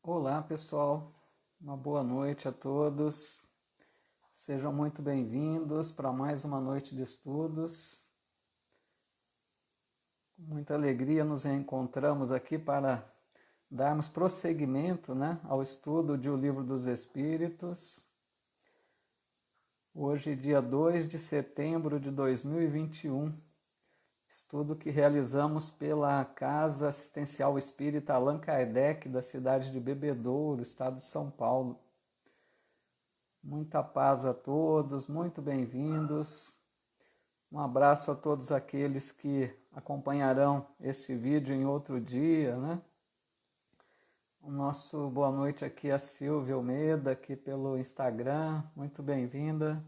Olá, pessoal. Uma boa noite a todos. Sejam muito bem-vindos para mais uma noite de estudos. Com muita alegria nos reencontramos aqui para darmos prosseguimento, ao estudo de O Livro dos Espíritos. Hoje, dia 2 de setembro de 2021, estudo que realizamos pela Casa Assistencial Espírita Allan Kardec, da cidade de Bebedouro, estado de São Paulo. Muita paz a todos, muito bem-vindos. Um abraço a todos aqueles que acompanharão este vídeo em outro dia, O nosso boa noite aqui a Silvia Almeida, aqui pelo Instagram, muito bem-vinda.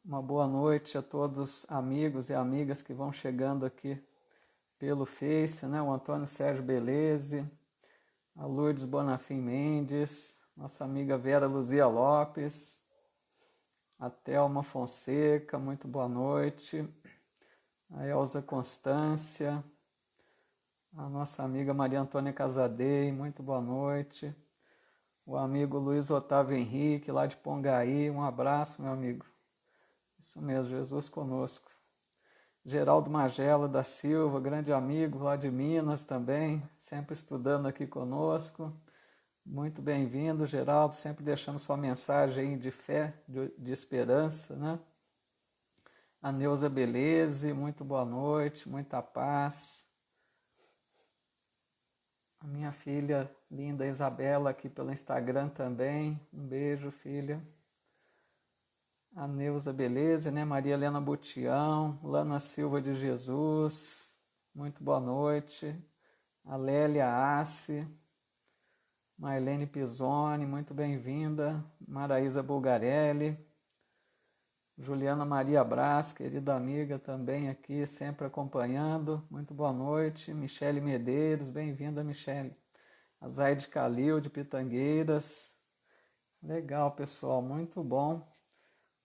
Uma boa noite a todos amigos e amigas que vão chegando aqui pelo Face, O Antônio Sérgio Beleze, a Lourdes Bonafim Mendes, nossa amiga Vera Luzia Lopes, a Thelma Fonseca, muito boa noite, a Elza Constância, a nossa amiga Maria Antônia Casadei, muito boa noite, o amigo Luiz Otávio Henrique, lá de Pongaí, um abraço, meu amigo. Isso mesmo, Jesus conosco. Geraldo Magela da Silva, grande amigo lá de Minas também, sempre estudando aqui conosco. Muito bem-vindo, Geraldo, sempre deixando sua mensagem de fé, de esperança, A Neuza Beleze, muito boa noite, muita paz. A minha filha linda Isabela aqui pelo Instagram também, um beijo, filha. A Neuza Beleze, Maria Helena Butião, Lana Silva de Jesus, muito boa noite. A Lélia Assi, Marlene Pisoni, muito bem-vinda. Maraísa Bulgarelli, Juliana Maria Brás, querida amiga também aqui, sempre acompanhando, muito boa noite. Michele Medeiros, bem-vinda, Michele. A Zaide Calil, de Pitangueiras. Legal, pessoal, muito bom.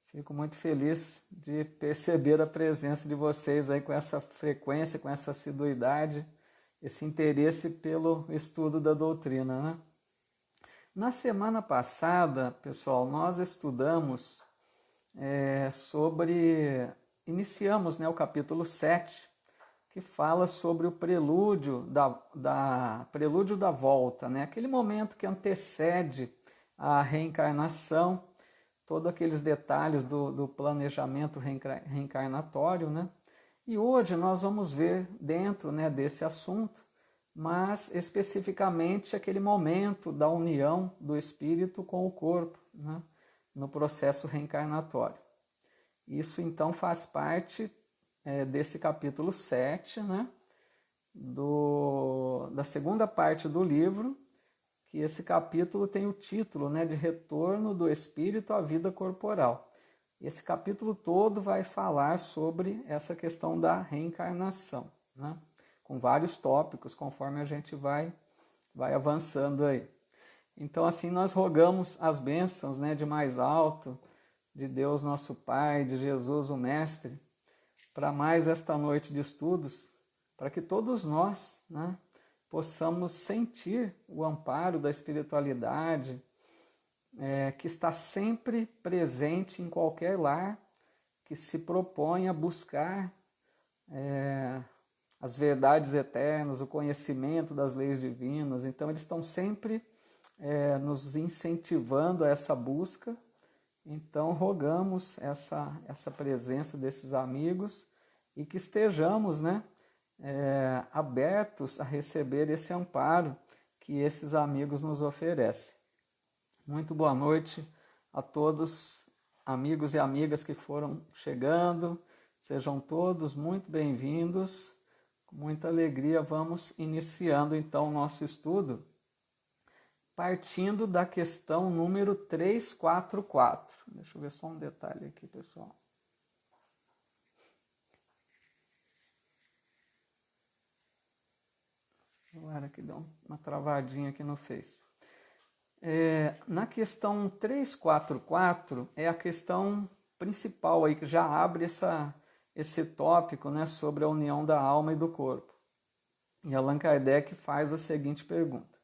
Fico muito feliz de perceber a presença de vocês aí com essa frequência, com essa assiduidade, esse interesse pelo estudo da doutrina, Na semana passada, pessoal, nós estudamos iniciamos o capítulo 7, que fala sobre o prelúdio prelúdio da volta, aquele momento que antecede a reencarnação, todos aqueles detalhes do planejamento reencarnatório, E hoje nós vamos ver dentro desse assunto, mas especificamente aquele momento da união do espírito com o corpo, no processo reencarnatório. Isso então faz parte desse capítulo 7, da segunda parte do livro, que esse capítulo tem o título de Retorno do Espírito à Vida Corporal. Esse capítulo todo vai falar sobre essa questão da reencarnação, com vários tópicos, conforme a gente vai avançando aí. Então, assim, nós rogamos as bênçãos de mais alto, de Deus nosso Pai, de Jesus o Mestre, para mais esta noite de estudos, para que todos nós possamos sentir o amparo da espiritualidade, que está sempre presente em qualquer lar que se propõe a buscar as verdades eternas, o conhecimento das leis divinas. Então, eles estão sempre nos incentivando a essa busca. Então, rogamos essa presença desses amigos e que estejamos abertos a receber esse amparo que esses amigos nos oferecem. Muito boa noite a todos, amigos e amigas que foram chegando. Sejam todos muito bem-vindos. Com muita alegria vamos iniciando então o nosso estudo, partindo da questão número 344. Deixa eu ver só um detalhe aqui, pessoal. Agora que deu uma travadinha aqui no Face. Na questão 344 é a questão principal aí, que já abre esse tópico sobre a união da alma e do corpo. E Allan Kardec faz a seguinte pergunta: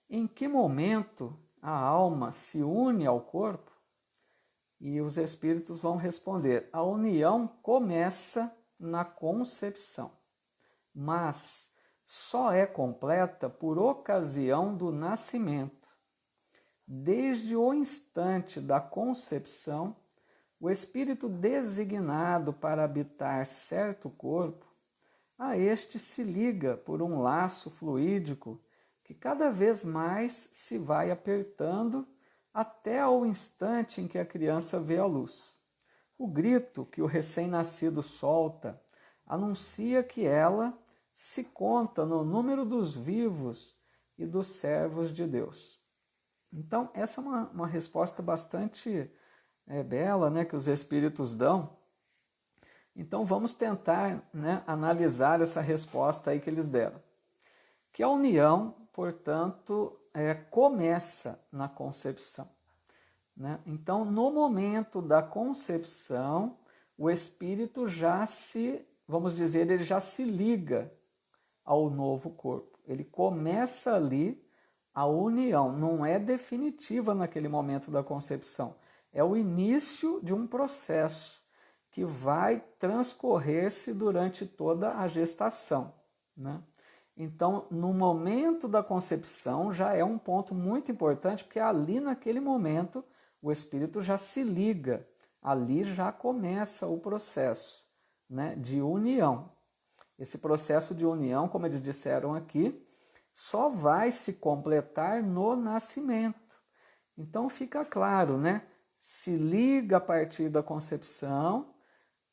Em que momento a alma se une ao corpo? E os espíritos vão responder: a união começa na concepção, mas só é completa por ocasião do nascimento. Desde o instante da concepção, o espírito designado para habitar certo corpo, a este se liga por um laço fluídico que cada vez mais se vai apertando até ao instante em que a criança vê a luz. O grito que o recém-nascido solta anuncia que ela se conta no número dos vivos e dos servos de Deus. Então, essa é uma resposta bastante bela, né, que os espíritos dão. Então, vamos tentar, né, analisar essa resposta aí que eles deram. Que a união, portanto, começa na concepção, né? Então, no momento da concepção, o espírito já se, vamos dizer, ele já se liga ao novo corpo. Ele começa ali a união, não é definitiva naquele momento da concepção. É o início de um processo que vai transcorrer-se durante toda a gestação, né? Então, no momento da concepção já é um ponto muito importante, porque ali naquele momento o espírito já se liga, ali já começa o processo, né, de união. Esse processo de união, como eles disseram aqui, só vai se completar no nascimento. Então fica claro, né? Se liga a partir da concepção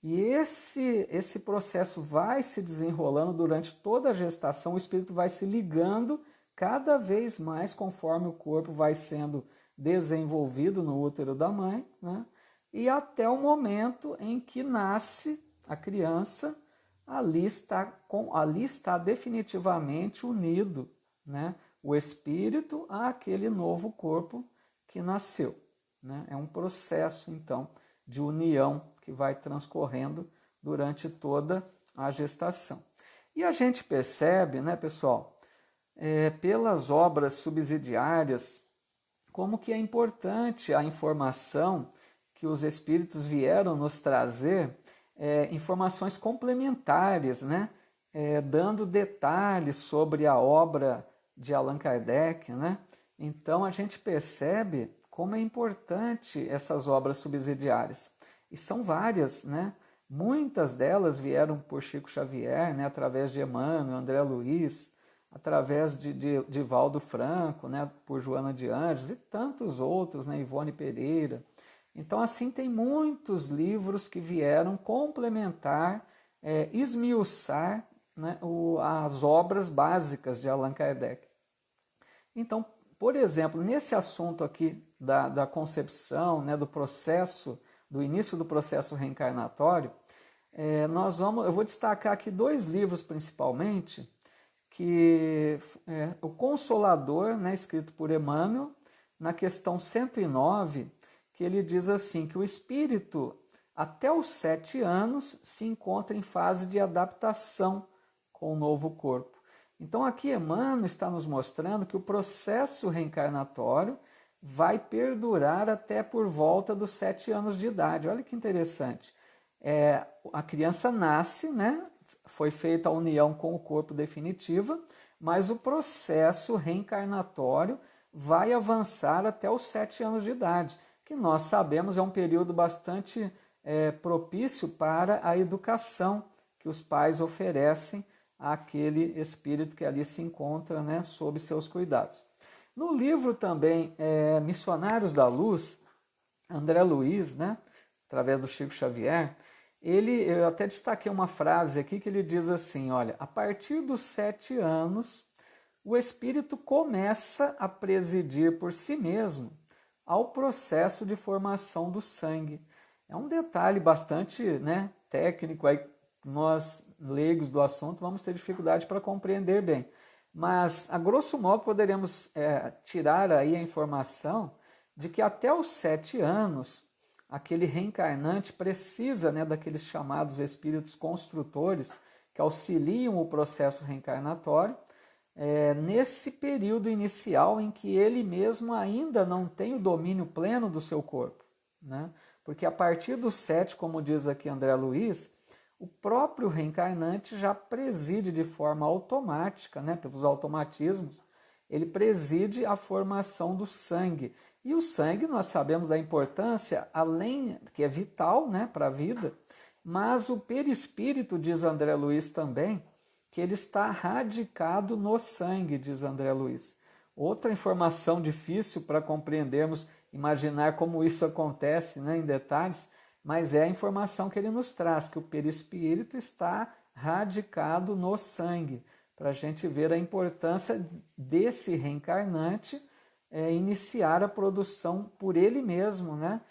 e esse processo vai se desenrolando durante toda a gestação, o espírito vai se ligando cada vez mais conforme o corpo vai sendo desenvolvido no útero da mãe, né? E até o momento em que nasce a criança, ali está definitivamente unido, né, o espírito àquele novo corpo que nasceu, né? É um processo, então, de união que vai transcorrendo durante toda a gestação. E a gente percebe, né, pessoal, pelas obras subsidiárias, como que é importante a informação que os espíritos vieram nos trazer, informações complementares, né? Dando detalhes sobre a obra de Allan Kardec, né? Então a gente percebe como é importante essas obras subsidiárias. E são várias, né? Muitas delas vieram por Chico Xavier, né? Através de Emmanuel, André Luiz, através de Valdo Franco, né? Por Joana de Anjos e tantos outros, né? Ivone Pereira. Então, assim, tem muitos livros que vieram complementar, esmiuçar, né, as obras básicas de Allan Kardec. Então, por exemplo, nesse assunto aqui da concepção, né, do processo, do início do processo reencarnatório, eu vou destacar aqui dois livros principalmente, que o Consolador, né, escrito por Emmanuel, na questão 109, que ele diz assim, que o espírito até os 7 anos se encontra em fase de adaptação com o novo corpo. Então aqui Emmanuel está nos mostrando que o processo reencarnatório vai perdurar até por volta dos 7 anos de idade. Olha que interessante. A criança nasce, né? Foi feita a união com o corpo definitiva, mas o processo reencarnatório vai avançar até os 7 anos de idade, que nós sabemos é um período bastante propício para a educação que os pais oferecem àquele espírito que ali se encontra, né, sob seus cuidados. No livro também, Missionários da Luz, André Luiz, né, através do Chico Xavier, eu até destaquei uma frase aqui que ele diz assim, olha, a partir dos 7 anos, o espírito começa a presidir por si mesmo ao processo de formação do sangue. É um detalhe bastante, né, técnico, aí nós, leigos do assunto, vamos ter dificuldade para compreender bem. Mas, a grosso modo, poderemos tirar aí a informação de que até os 7 anos, aquele reencarnante precisa, né, daqueles chamados espíritos construtores que auxiliam o processo reencarnatório, nesse período inicial em que ele mesmo ainda não tem o domínio pleno do seu corpo, né? Porque a partir do 7, como diz aqui André Luiz, o próprio reencarnante já preside de forma automática, né, pelos automatismos, ele preside a formação do sangue. E o sangue, nós sabemos da importância, além que é vital, né, para a vida, mas o perispírito, diz André Luiz também, que ele está radicado no sangue, diz André Luiz. Outra informação difícil para compreendermos, imaginar como isso acontece, né, em detalhes, mas é a informação que ele nos traz, que o perispírito está radicado no sangue, para a gente ver a importância desse reencarnante iniciar a produção por ele mesmo, né?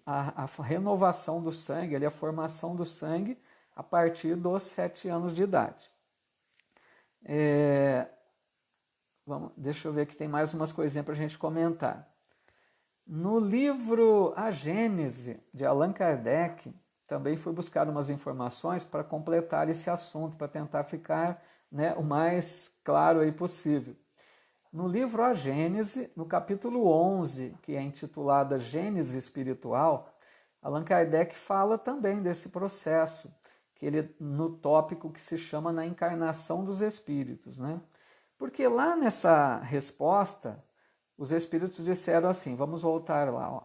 A renovação do sangue, a formação do sangue a partir dos 7 anos de idade. Deixa eu ver que tem mais umas coisinhas para a gente comentar. No livro A Gênese, de Allan Kardec, também fui buscar umas informações para completar esse assunto, para tentar ficar, né, o mais claro aí possível. No livro A Gênese, no capítulo 11, que é intitulado Gênese Espiritual, Allan Kardec fala também desse processo, que ele, no tópico que se chama Na Encarnação dos Espíritos, né? Porque lá nessa resposta, os espíritos disseram assim, vamos voltar lá, ó.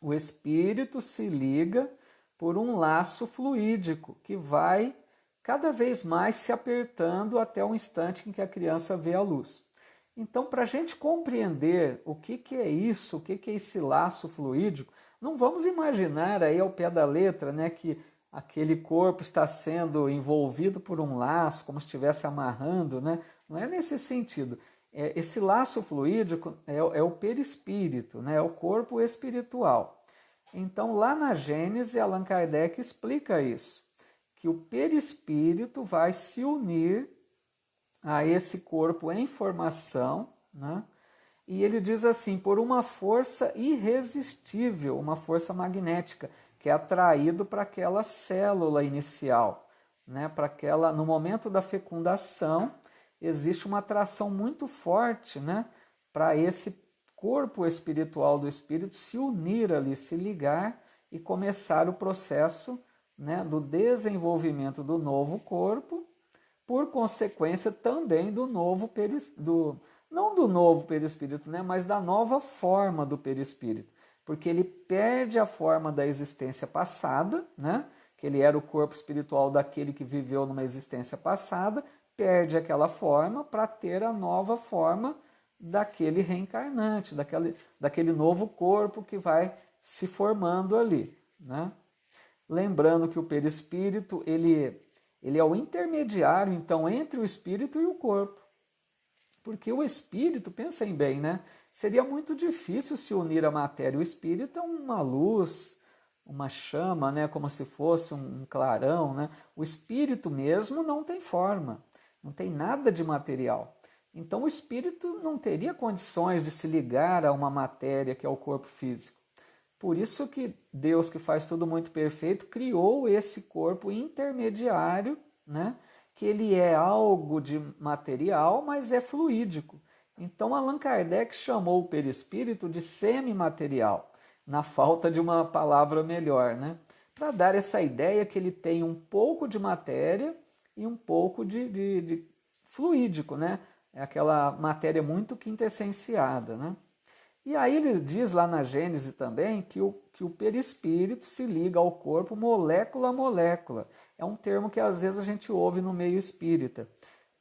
O espírito se liga por um laço fluídico que vai cada vez mais se apertando até o instante em que a criança vê a luz. Então, para a gente compreender o que é isso, o que é esse laço fluídico, não vamos imaginar aí ao pé da letra, né, que aquele corpo está sendo envolvido por um laço, como se estivesse amarrando, né? Não é nesse sentido. Esse laço fluídico é o perispírito, né? É o corpo espiritual. Então, lá na Gênese, Allan Kardec explica isso, que o perispírito vai se unir a esse corpo em formação, né? E ele diz assim, por uma força irresistível, uma força magnética, que é atraído para aquela célula inicial, né? Para aquela, no momento da fecundação, existe uma atração muito forte, né, para esse corpo espiritual do espírito se unir ali, se ligar e começar o processo, né, do desenvolvimento do novo corpo, por consequência também do novo não do novo perispírito, né, mas da nova forma do perispírito, porque ele perde a forma da existência passada, né, que ele era o corpo espiritual daquele que viveu numa existência passada, perde aquela forma para ter a nova forma daquele reencarnante, daquele novo corpo que vai se formando ali, né? Lembrando que o perispírito ele é o intermediário, então, entre o espírito e o corpo. Porque o espírito, pensem bem, né? Seria muito difícil se unir à matéria. O espírito é uma luz, uma chama, né? Como se fosse um clarão, né? O espírito mesmo não tem forma. Não tem nada de material. Então o espírito não teria condições de se ligar a uma matéria que é o corpo físico. Por isso que Deus, que faz tudo muito perfeito, criou esse corpo intermediário, né? Que ele é algo de material, mas é fluídico. Então Allan Kardec chamou o perispírito de semimaterial, na falta de uma palavra melhor, né? Para dar essa ideia que ele tem um pouco de matéria e um pouco de fluídico, né? É aquela matéria muito quintessenciada, né? E aí ele diz lá na Gênese também que o perispírito se liga ao corpo molécula a molécula. É um termo que às vezes a gente ouve no meio espírita.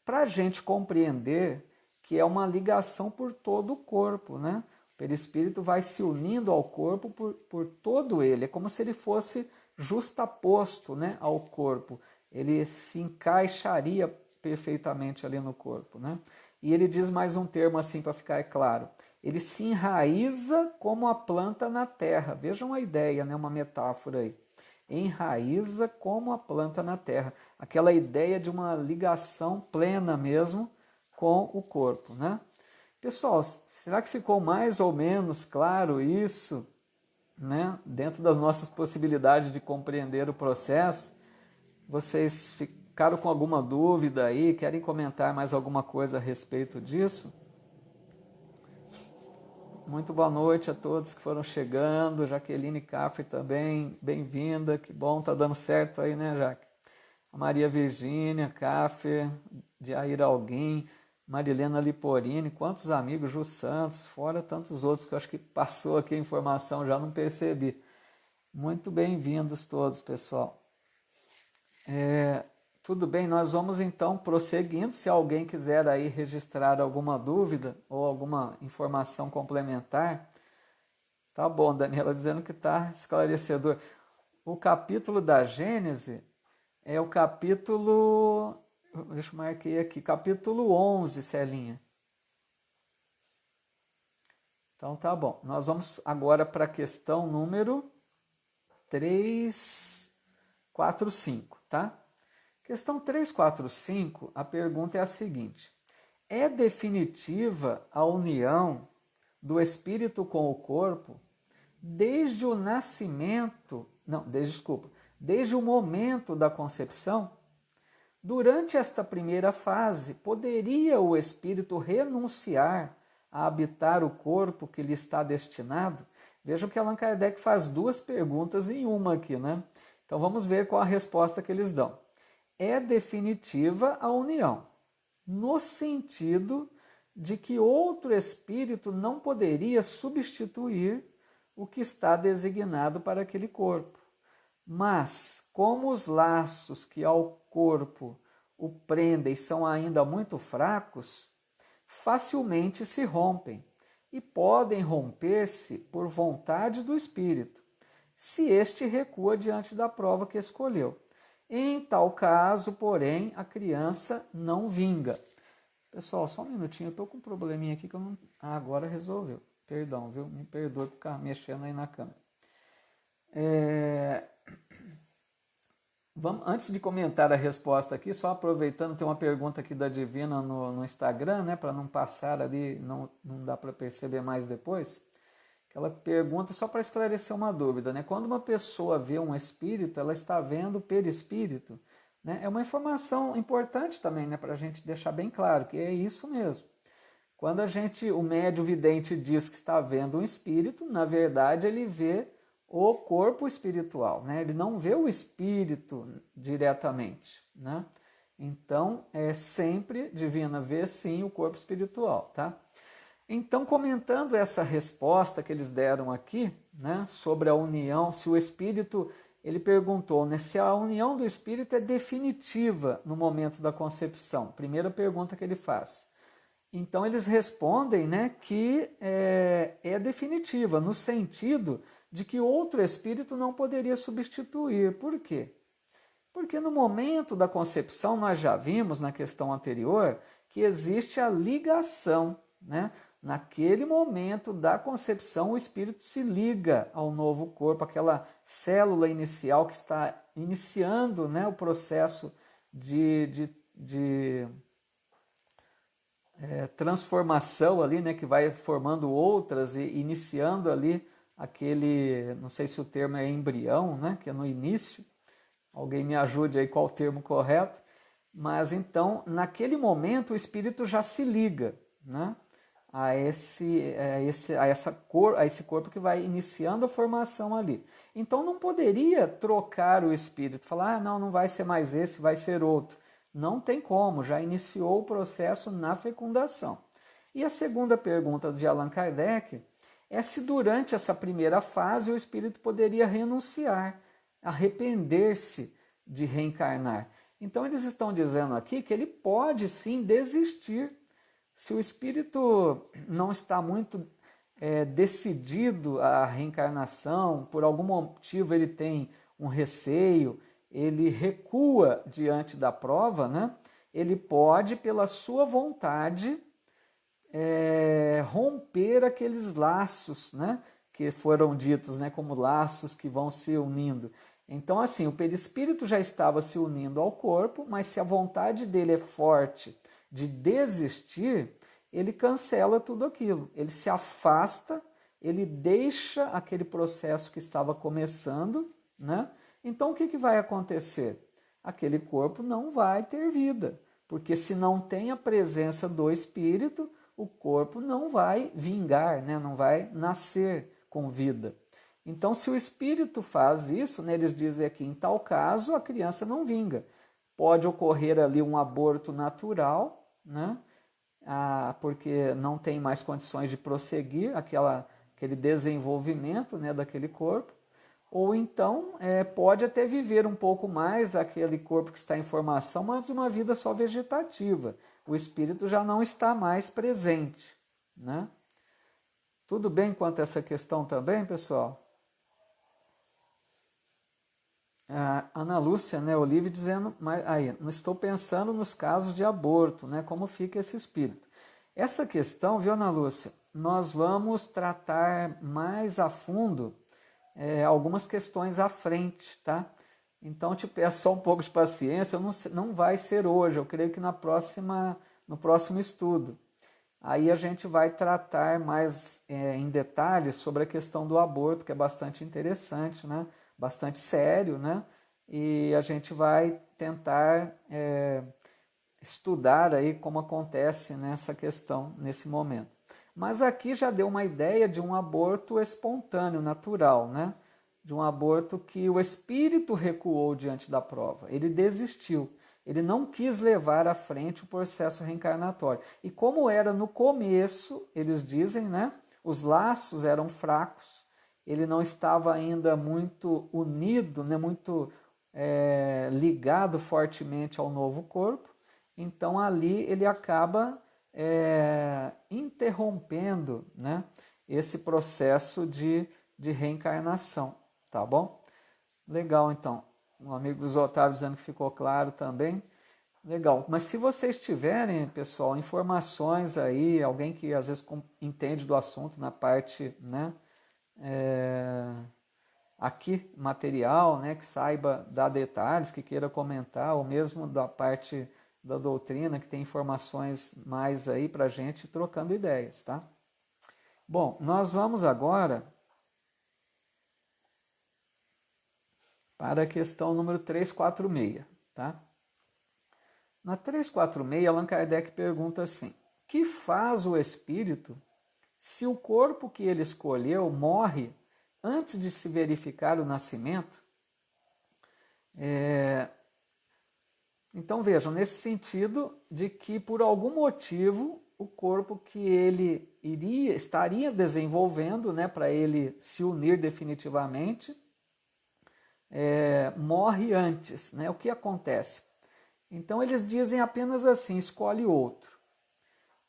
Para a gente compreender que é uma ligação por todo o corpo, né? O perispírito vai se unindo ao corpo por todo ele. É como se ele fosse justaposto, né, ao corpo. Ele se encaixaria perfeitamente ali no corpo, né? E ele diz mais um termo assim para ficar claro. Ele se enraiza como a planta na terra. Vejam a ideia, né? Uma metáfora aí. Enraiza como a planta na terra. Aquela ideia de uma ligação plena mesmo com o corpo, né? Pessoal, será que ficou mais ou menos claro isso, né? Dentro das nossas possibilidades de compreender o processo? Vocês ficaram com alguma dúvida aí, querem comentar mais alguma coisa a respeito disso? Muito boa noite a todos que foram chegando. Jaqueline Caffrey também, bem-vinda. Que bom, tá dando certo aí, né, Jaque? A Maria Virgínia Caffrey, Jair Alguém, Marilena Liporini, quantos amigos, Ju Santos, fora tantos outros que eu acho que passou aqui a informação, já não percebi. Muito bem-vindos todos, pessoal. Tudo bem, nós vamos então prosseguindo. Se alguém quiser aí registrar alguma dúvida ou alguma informação complementar, tá bom, Daniela dizendo que tá esclarecedor. O capítulo da Gênese é o capítulo, deixa eu marquei aqui, capítulo 11, Celinha. Então tá bom, nós vamos agora para a questão número 345, tá? Questão 345, a pergunta é a seguinte: é definitiva a união do espírito com o corpo desde o nascimento, desde o momento da concepção? Durante esta primeira fase, poderia o espírito renunciar a habitar o corpo que lhe está destinado? Vejam que Allan Kardec faz duas perguntas em uma aqui, né? Então vamos ver qual a resposta que eles dão. É definitiva a união, no sentido de que outro espírito não poderia substituir o que está designado para aquele corpo. Mas, como os laços que ao corpo o prendem são ainda muito fracos, facilmente se rompem e podem romper-se por vontade do espírito, se este recua diante da prova que escolheu. Em tal caso, porém, a criança não vinga. Pessoal, só um minutinho, eu estou com um probleminha aqui que eu não... agora resolveu. Perdão, viu? Me perdoe por ficar mexendo aí na câmera. Antes de comentar a resposta aqui, só aproveitando, tem uma pergunta aqui da Divina no Instagram, né? Para não passar ali, não dá para perceber mais depois. Aquela pergunta só para esclarecer uma dúvida, né? Quando uma pessoa vê um espírito, ela está vendo o perispírito, né? É uma informação importante também, né? Para a gente deixar bem claro que é isso mesmo. Quando o médium vidente diz que está vendo um espírito, na verdade ele vê o corpo espiritual, né? Ele não vê o espírito diretamente, né? Então, sempre, Divina, vê sim o corpo espiritual, tá? Então, comentando essa resposta que eles deram aqui, né, sobre a união, se o espírito, ele perguntou, né, se a união do espírito é definitiva no momento da concepção. Primeira pergunta que ele faz. Então, eles respondem, né, que é definitiva, no sentido de que outro espírito não poderia substituir. Por quê? Porque no momento da concepção, nós já vimos na questão anterior que existe a ligação, né? Naquele momento da concepção, o espírito se liga ao novo corpo, aquela célula inicial que está iniciando, né, o processo de transformação ali, né, que vai formando outras e iniciando ali aquele, não sei se o termo é embrião, né, que é no início. Alguém me ajude aí qual o termo correto. Mas então, naquele momento, o espírito já se liga, né, a esse corpo que vai iniciando a formação ali. Então não poderia trocar o espírito, falar, não vai ser mais esse, vai ser outro. Não tem como, já iniciou o processo na fecundação. E a segunda pergunta de Allan Kardec é se durante essa primeira fase o espírito poderia renunciar, arrepender-se de reencarnar. Então eles estão dizendo aqui que ele pode sim desistir. Se o espírito não está muito decidido à reencarnação, por algum motivo ele tem um receio, ele recua diante da prova, né? Ele pode, pela sua vontade, romper aqueles laços, né? Que foram ditos, né, como laços que vão se unindo. Então, assim, o perispírito já estava se unindo ao corpo, mas se a vontade dele é forte de desistir, ele cancela tudo aquilo, ele se afasta, ele deixa aquele processo que estava começando, né? Então o que vai acontecer? aquele corpo não vai ter vida, porque se não tem a presença do espírito, o corpo não vai vingar, né? Não vai nascer com vida. Então, se o espírito faz isso, né, eles dizem aqui, em tal caso, a criança não vinga. Pode ocorrer ali um aborto natural, né? Porque não tem mais condições de prosseguir aquele desenvolvimento, né, daquele corpo. Ou então pode até viver um pouco mais aquele corpo que está em formação, mas uma vida só vegetativa. O espírito já não está mais presente, né? Tudo bem quanto a essa questão também, pessoal? A Ana Lúcia, né, Olive dizendo, mas aí, não estou pensando nos casos de aborto, né, como fica esse espírito. Essa questão, viu, Ana Lúcia, nós vamos tratar mais a fundo algumas questões à frente, tá? Então te peço só um pouco de paciência, não vai ser hoje, eu creio que no próximo estudo. Aí a gente vai tratar mais em detalhes sobre a questão do aborto, que é bastante interessante, né? Bastante sério, né? E a gente vai tentar estudar aí como acontece nessa questão nesse momento. Mas aqui já deu uma ideia de um aborto espontâneo, natural, né? De um aborto que o espírito recuou diante da prova, ele desistiu. Ele não quis levar à frente o processo reencarnatório. E como era no começo, eles dizem, né? Os laços eram fracos, ele não estava ainda muito unido, né? Muito ligado fortemente ao novo corpo. Então ali ele acaba interrompendo, né? Esse processo de reencarnação, tá bom? Legal, então. Um amigo dos Otávio dizendo que ficou claro também. Legal. Mas se vocês tiverem, pessoal, informações aí, alguém que às vezes entende do assunto na parte, né, aqui material, né, que saiba dar detalhes, que queira comentar, ou mesmo da parte da doutrina, que tem informações mais aí para a gente trocando ideias, tá? Bom, nós vamos agora para a questão número 346, tá? Na 346, Allan Kardec pergunta assim: que faz o espírito se o corpo que ele escolheu morre antes de se verificar o nascimento? Então vejam, nesse sentido de que por algum motivo o corpo que ele estaria desenvolvendo, né, para ele se unir definitivamente, morre antes, né? O que acontece? Então eles dizem apenas assim: escolhe outro.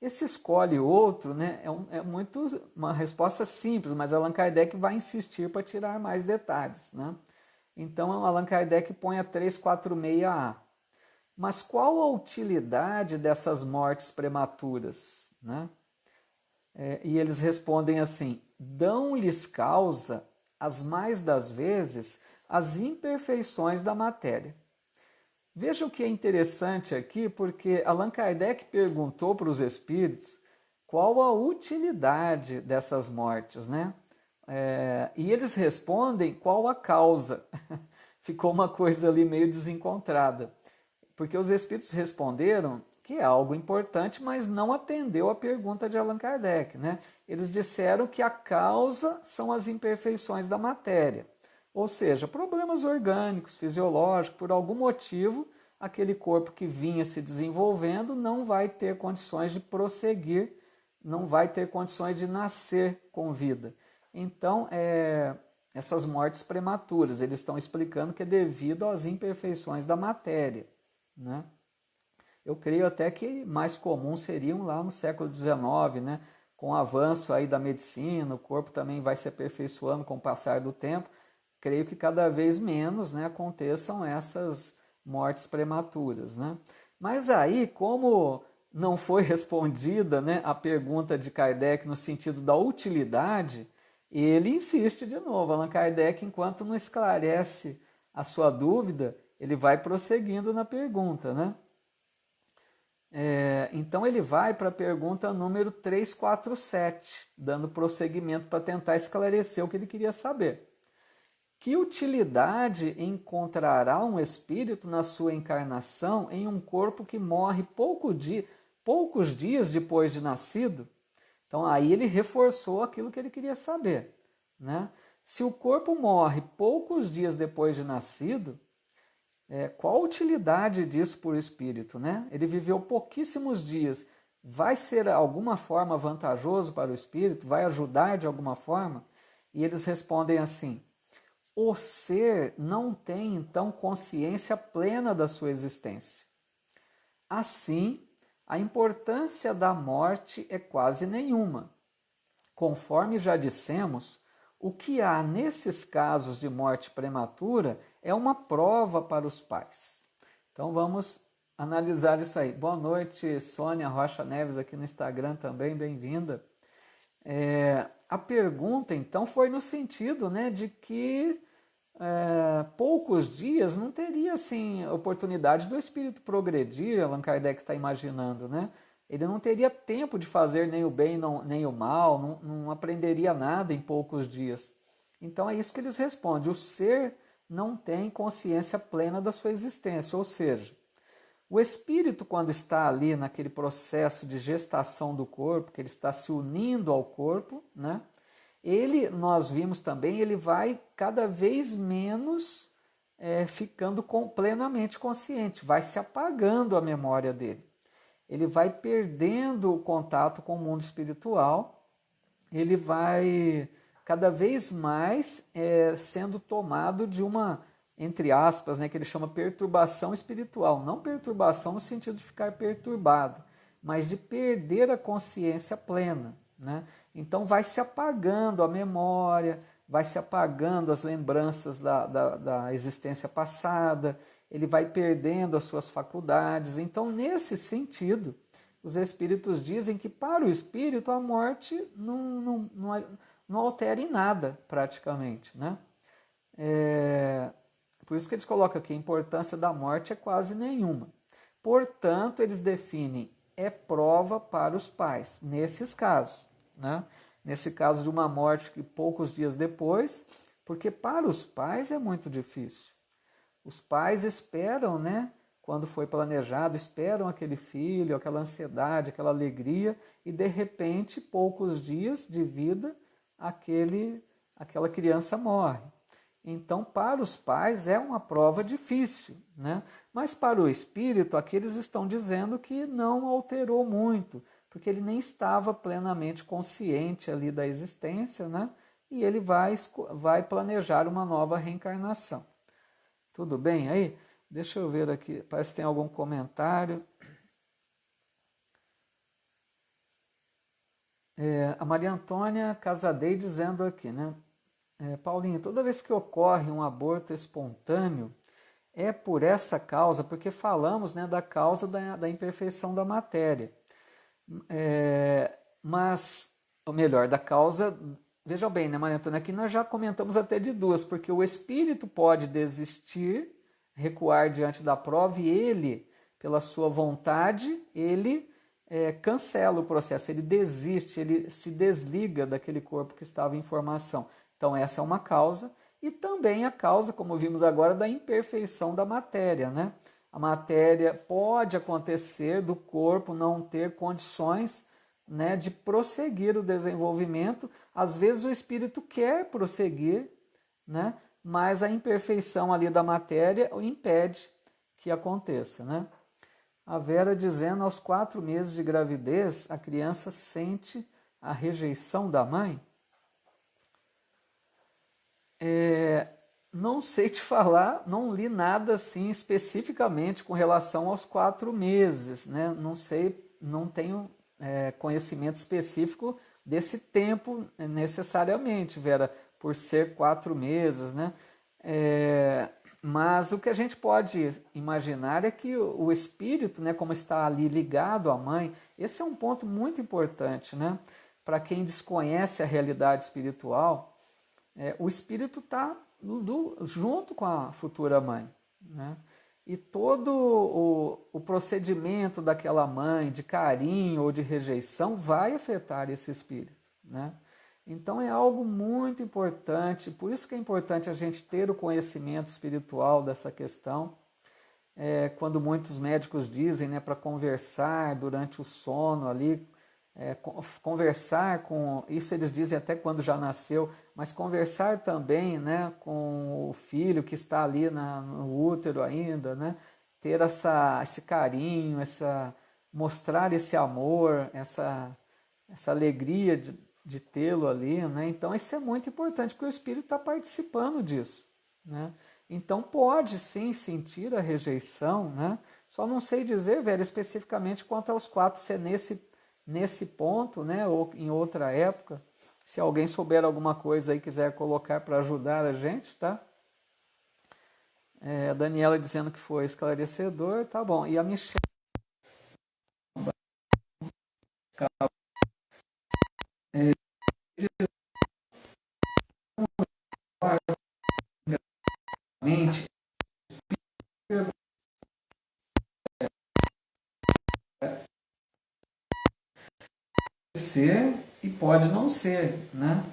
Esse escolhe outro, né, é muito uma resposta simples, mas Allan Kardec vai insistir para tirar mais detalhes, né? Então Allan Kardec põe a 346A. Mas qual a utilidade dessas mortes prematuras, né? E eles respondem assim: dão-lhes causa, as mais das vezes, as imperfeições da matéria. Veja o que é interessante aqui, porque Allan Kardec perguntou para os espíritos qual a utilidade dessas mortes, né? E eles respondem qual a causa. Ficou uma coisa ali meio desencontrada, porque os espíritos responderam que é algo importante, mas não atendeu a pergunta de Allan Kardec, né? Eles disseram que a causa são as imperfeições da matéria. Ou seja, problemas orgânicos, fisiológicos, por algum motivo, aquele corpo que vinha se desenvolvendo não vai ter condições de prosseguir, não vai ter condições de nascer com vida. Então, essas mortes prematuras, eles estão explicando que é devido às imperfeições da matéria, né? Eu creio até que mais comum seriam lá no século XIX, né? Com o avanço aí da medicina, o corpo também vai se aperfeiçoando com o passar do tempo. Creio que cada vez menos, né, aconteçam essas mortes prematuras, né? Mas aí, como não foi respondida, né, a pergunta de Kardec no sentido da utilidade, ele insiste de novo. Allan Kardec, enquanto não esclarece a sua dúvida, ele vai prosseguindo na pergunta, né? Então ele vai para a pergunta número 347, dando prosseguimento para tentar esclarecer o que ele queria saber. Que utilidade encontrará um espírito na sua encarnação em um corpo que morre poucos dias depois de nascido? Então aí ele reforçou aquilo que ele queria saber, né? Se o corpo morre poucos dias depois de nascido, qual a utilidade disso para o espírito, né? Ele viveu pouquíssimos dias. Vai ser de alguma forma vantajoso para o espírito? Vai ajudar de alguma forma? E eles respondem assim: o ser não tem então consciência plena da sua existência. Assim, a importância da morte é quase nenhuma. Conforme já dissemos, o que há nesses casos de morte prematura é uma prova para os pais. Então vamos analisar isso aí. Boa noite, Sônia Rocha Neves aqui no Instagram também, bem-vinda. A pergunta então foi no sentido, né, de que poucos dias não teria assim oportunidade do espírito progredir. Allan Kardec está imaginando, né? Ele não teria tempo de fazer nem o bem nem o mal, não aprenderia nada em poucos dias. Então é isso que eles respondem: o ser não tem consciência plena da sua existência, ou seja, o espírito, quando está ali naquele processo de gestação do corpo, que ele está se unindo ao corpo, né? Nós vimos também, ele vai cada vez menos ficando plenamente consciente, vai se apagando a memória dele. Ele vai perdendo o contato com o mundo espiritual, ele vai cada vez mais sendo tomado de uma, entre aspas, né, que ele chama perturbação espiritual. Não perturbação no sentido de ficar perturbado, mas de perder a consciência plena, né? Então vai se apagando a memória, vai se apagando as lembranças da existência passada, ele vai perdendo as suas faculdades. Então, nesse sentido, os espíritos dizem que para o espírito a morte não altera em nada, praticamente, né? Por isso que eles colocam aqui: a importância da morte é quase nenhuma. Portanto, eles definem prova para os pais, nesses casos, né? Nesse caso de uma morte que poucos dias depois, porque para os pais é muito difícil. Os pais esperam, né? Quando foi planejado, esperam aquele filho, aquela ansiedade, aquela alegria, e de repente, poucos dias de vida, aquela criança morre. Então, para os pais é uma prova difícil, né? Mas para o espírito, aqui eles estão dizendo que não alterou muito, porque ele nem estava plenamente consciente ali da existência, né? E ele vai planejar uma nova reencarnação. Tudo bem aí? Deixa eu ver aqui, parece que tem algum comentário. A Maria Antônia Casadei dizendo aqui, né? Paulinho, toda vez que ocorre um aborto espontâneo, é por essa causa, porque falamos, né, da causa da imperfeição da matéria. Mas, ou melhor, da causa, veja bem, né, Maria Antônia, aqui nós já comentamos até de duas, porque o espírito pode desistir, recuar diante da prova, e ele, pela sua vontade, ele cancela o processo, ele desiste, ele se desliga daquele corpo que estava em formação. Então essa é uma causa, e também a causa, como vimos agora, da imperfeição da matéria, né? A matéria pode acontecer do corpo não ter condições, né, de prosseguir o desenvolvimento. Às vezes o espírito quer prosseguir, né, mas a imperfeição ali da matéria o impede que aconteça, né? A Vera dizendo: aos 4 meses de gravidez, a criança sente a rejeição da mãe. Não sei te falar, não li nada assim especificamente com relação aos 4 meses, né? Não sei, não tenho conhecimento específico desse tempo necessariamente, Vera, por ser 4 meses, né? Mas o que a gente pode imaginar é que o espírito, né, como está ali ligado à mãe, esse é um ponto muito importante, né? Para quem desconhece a realidade espiritual, o espírito está junto com a futura mãe, né? E todo o procedimento daquela mãe, de carinho ou de rejeição, vai afetar esse espírito, né? Então é algo muito importante, por isso que é importante a gente ter o conhecimento espiritual dessa questão. Quando muitos médicos dizem, né, para conversar durante o sono ali, conversar com, isso eles dizem até quando já nasceu, mas conversar também, né, com o filho que está ali no útero ainda, né, ter esse carinho, mostrar esse amor, essa alegria de tê-lo ali, né? Então isso é muito importante, porque o espírito está participando disso, né? Então pode sim sentir a rejeição, né? Só não sei dizer, velho, especificamente quanto aos 4, se é nesse ponto, né? Ou em outra época. Se alguém souber alguma coisa aí, quiser colocar para ajudar a gente, tá? A Daniela dizendo que foi esclarecedor, tá bom. E a Michelle mente ser e pode não ser, né?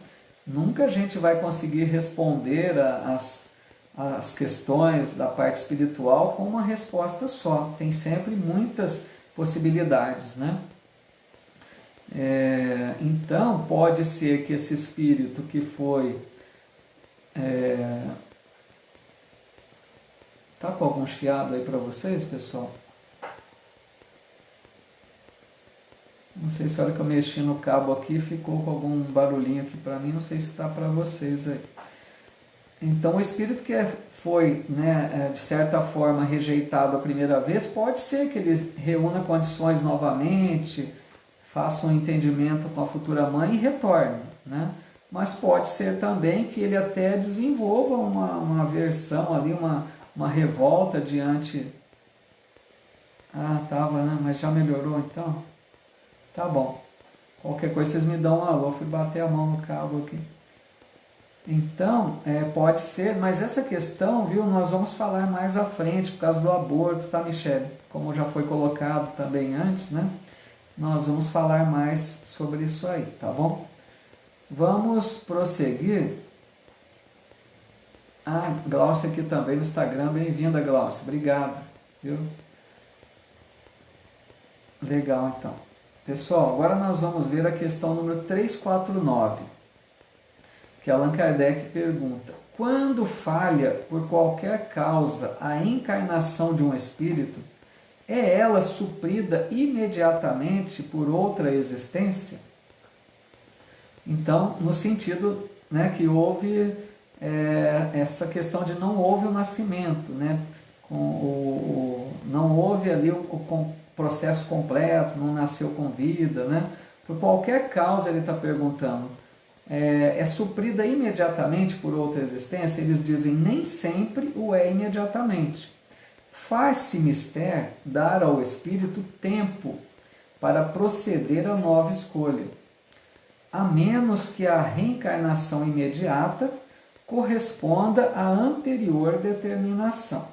Nunca a gente vai conseguir responder as questões da parte espiritual com uma resposta só. Tem sempre muitas possibilidades, né? Então, pode ser que esse espírito que foi... Tá com algum chiado aí para vocês, pessoal? Não sei se a hora que eu mexi no cabo aqui ficou com algum barulhinho aqui para mim, não sei se está para vocês aí. Então, o espírito que foi, né, de certa forma, rejeitado a primeira vez, pode ser que ele reúna condições novamente, faça um entendimento com a futura mãe e retorne, né? Mas pode ser também que ele até desenvolva uma aversão ali, uma revolta diante... Ah, tava, né? Mas já melhorou então? Tá bom. Qualquer coisa vocês me dão um alô, fui bater a mão no cabo aqui. Então, pode ser, mas essa questão, viu, nós vamos falar mais à frente, por causa do aborto, tá, Michele? Como já foi colocado também antes, né? Nós vamos falar mais sobre isso aí, tá bom? Vamos prosseguir. Ah, Glaucia aqui também no Instagram, bem-vinda, Glaucia, obrigado, viu? Legal, então. Pessoal, agora nós vamos ver a questão número 349. Que Allan Kardec pergunta: quando falha por qualquer causa a encarnação de um espírito, é ela suprida imediatamente por outra existência? Então, no sentido, né, que houve essa questão de não houve o nascimento, né, não houve ali o processo completo, não nasceu com vida, né? Por qualquer causa ele está perguntando. É suprida imediatamente por outra existência? Eles dizem nem sempre o é imediatamente. Faz-se mister dar ao espírito tempo para proceder a nova escolha, a menos que a reencarnação imediata corresponda à anterior determinação.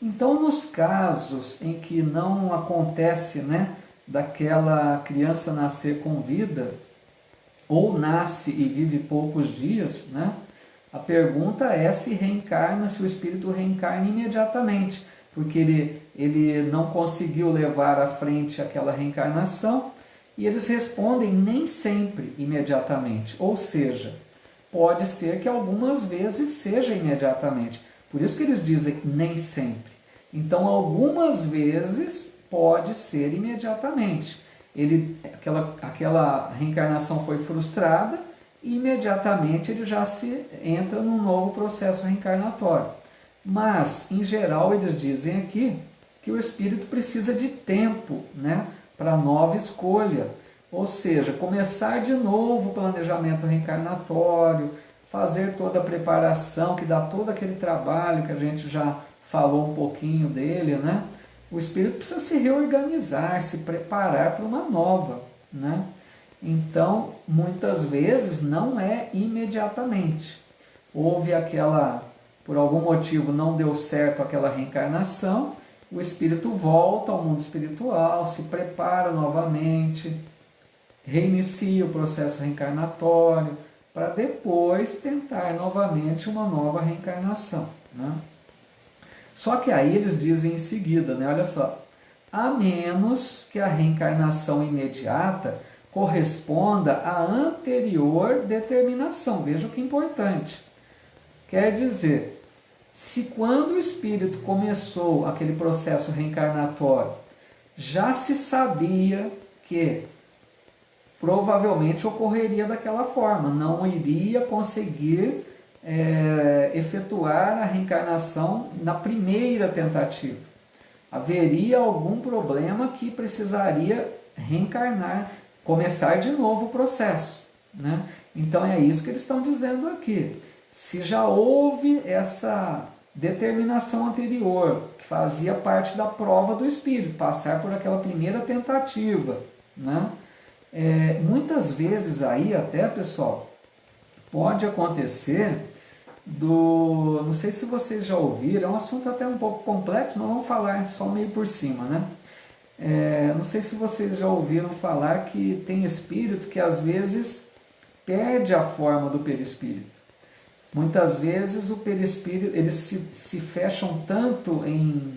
Então, nos casos em que não acontece, né, daquela criança nascer com vida, ou nasce e vive poucos dias, né? A pergunta é se reencarna, se o espírito reencarna imediatamente, porque ele não conseguiu levar à frente aquela reencarnação, e eles respondem nem sempre imediatamente, ou seja, pode ser que algumas vezes seja imediatamente, por isso que eles dizem nem sempre. Então, algumas vezes pode ser imediatamente. Aquela reencarnação foi frustrada e imediatamente ele já entra num novo processo reencarnatório. Mas, em geral, eles dizem aqui que o espírito precisa de tempo, né, para nova escolha. Ou seja, começar de novo o planejamento reencarnatório, fazer toda a preparação, que dá todo aquele trabalho que a gente já falou um pouquinho dele, né? O espírito precisa se reorganizar, se preparar para uma nova, né? Então, muitas vezes não é imediatamente. Houve por algum motivo não deu certo aquela reencarnação, o espírito volta ao mundo espiritual, se prepara novamente, reinicia o processo reencarnatório, para depois tentar novamente uma nova reencarnação, né? Só que aí eles dizem em seguida, né? Olha só, a menos que a reencarnação imediata corresponda à anterior determinação. Veja que importante. Quer dizer, se quando o espírito começou aquele processo reencarnatório, já se sabia que provavelmente ocorreria daquela forma, não iria conseguir efetuar a reencarnação na primeira tentativa. Haveria algum problema que precisaria reencarnar, começar de novo o processo, né? Então é isso que eles estão dizendo aqui. Se já houve essa determinação anterior, que fazia parte da prova do espírito, passar por aquela primeira tentativa, né? Muitas vezes aí até, pessoal, pode acontecer não sei se vocês já ouviram, é um assunto até um pouco complexo, mas vamos falar só meio por cima, né? Não sei se vocês já ouviram falar que tem espírito que às vezes perde a forma do perispírito. Muitas vezes o perispírito, eles se fecham tanto em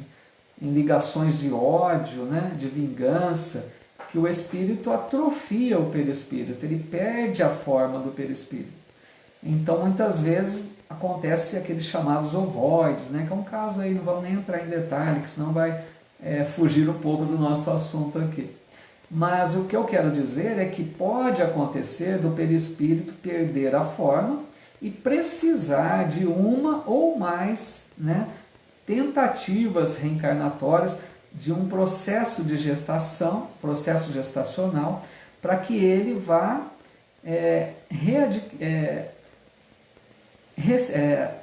ligações de ódio, né, de vingança, que o espírito atrofia o perispírito, ele perde a forma do perispírito. Então muitas vezes acontece aqueles chamados ovoides, né, que é um caso aí, não vamos nem entrar em detalhe, que senão vai fugir um pouco do nosso assunto aqui. Mas o que eu quero dizer é que pode acontecer do perispírito perder a forma e precisar de uma ou mais, né, tentativas reencarnatórias, de um processo de gestação, processo gestacional, para que ele vá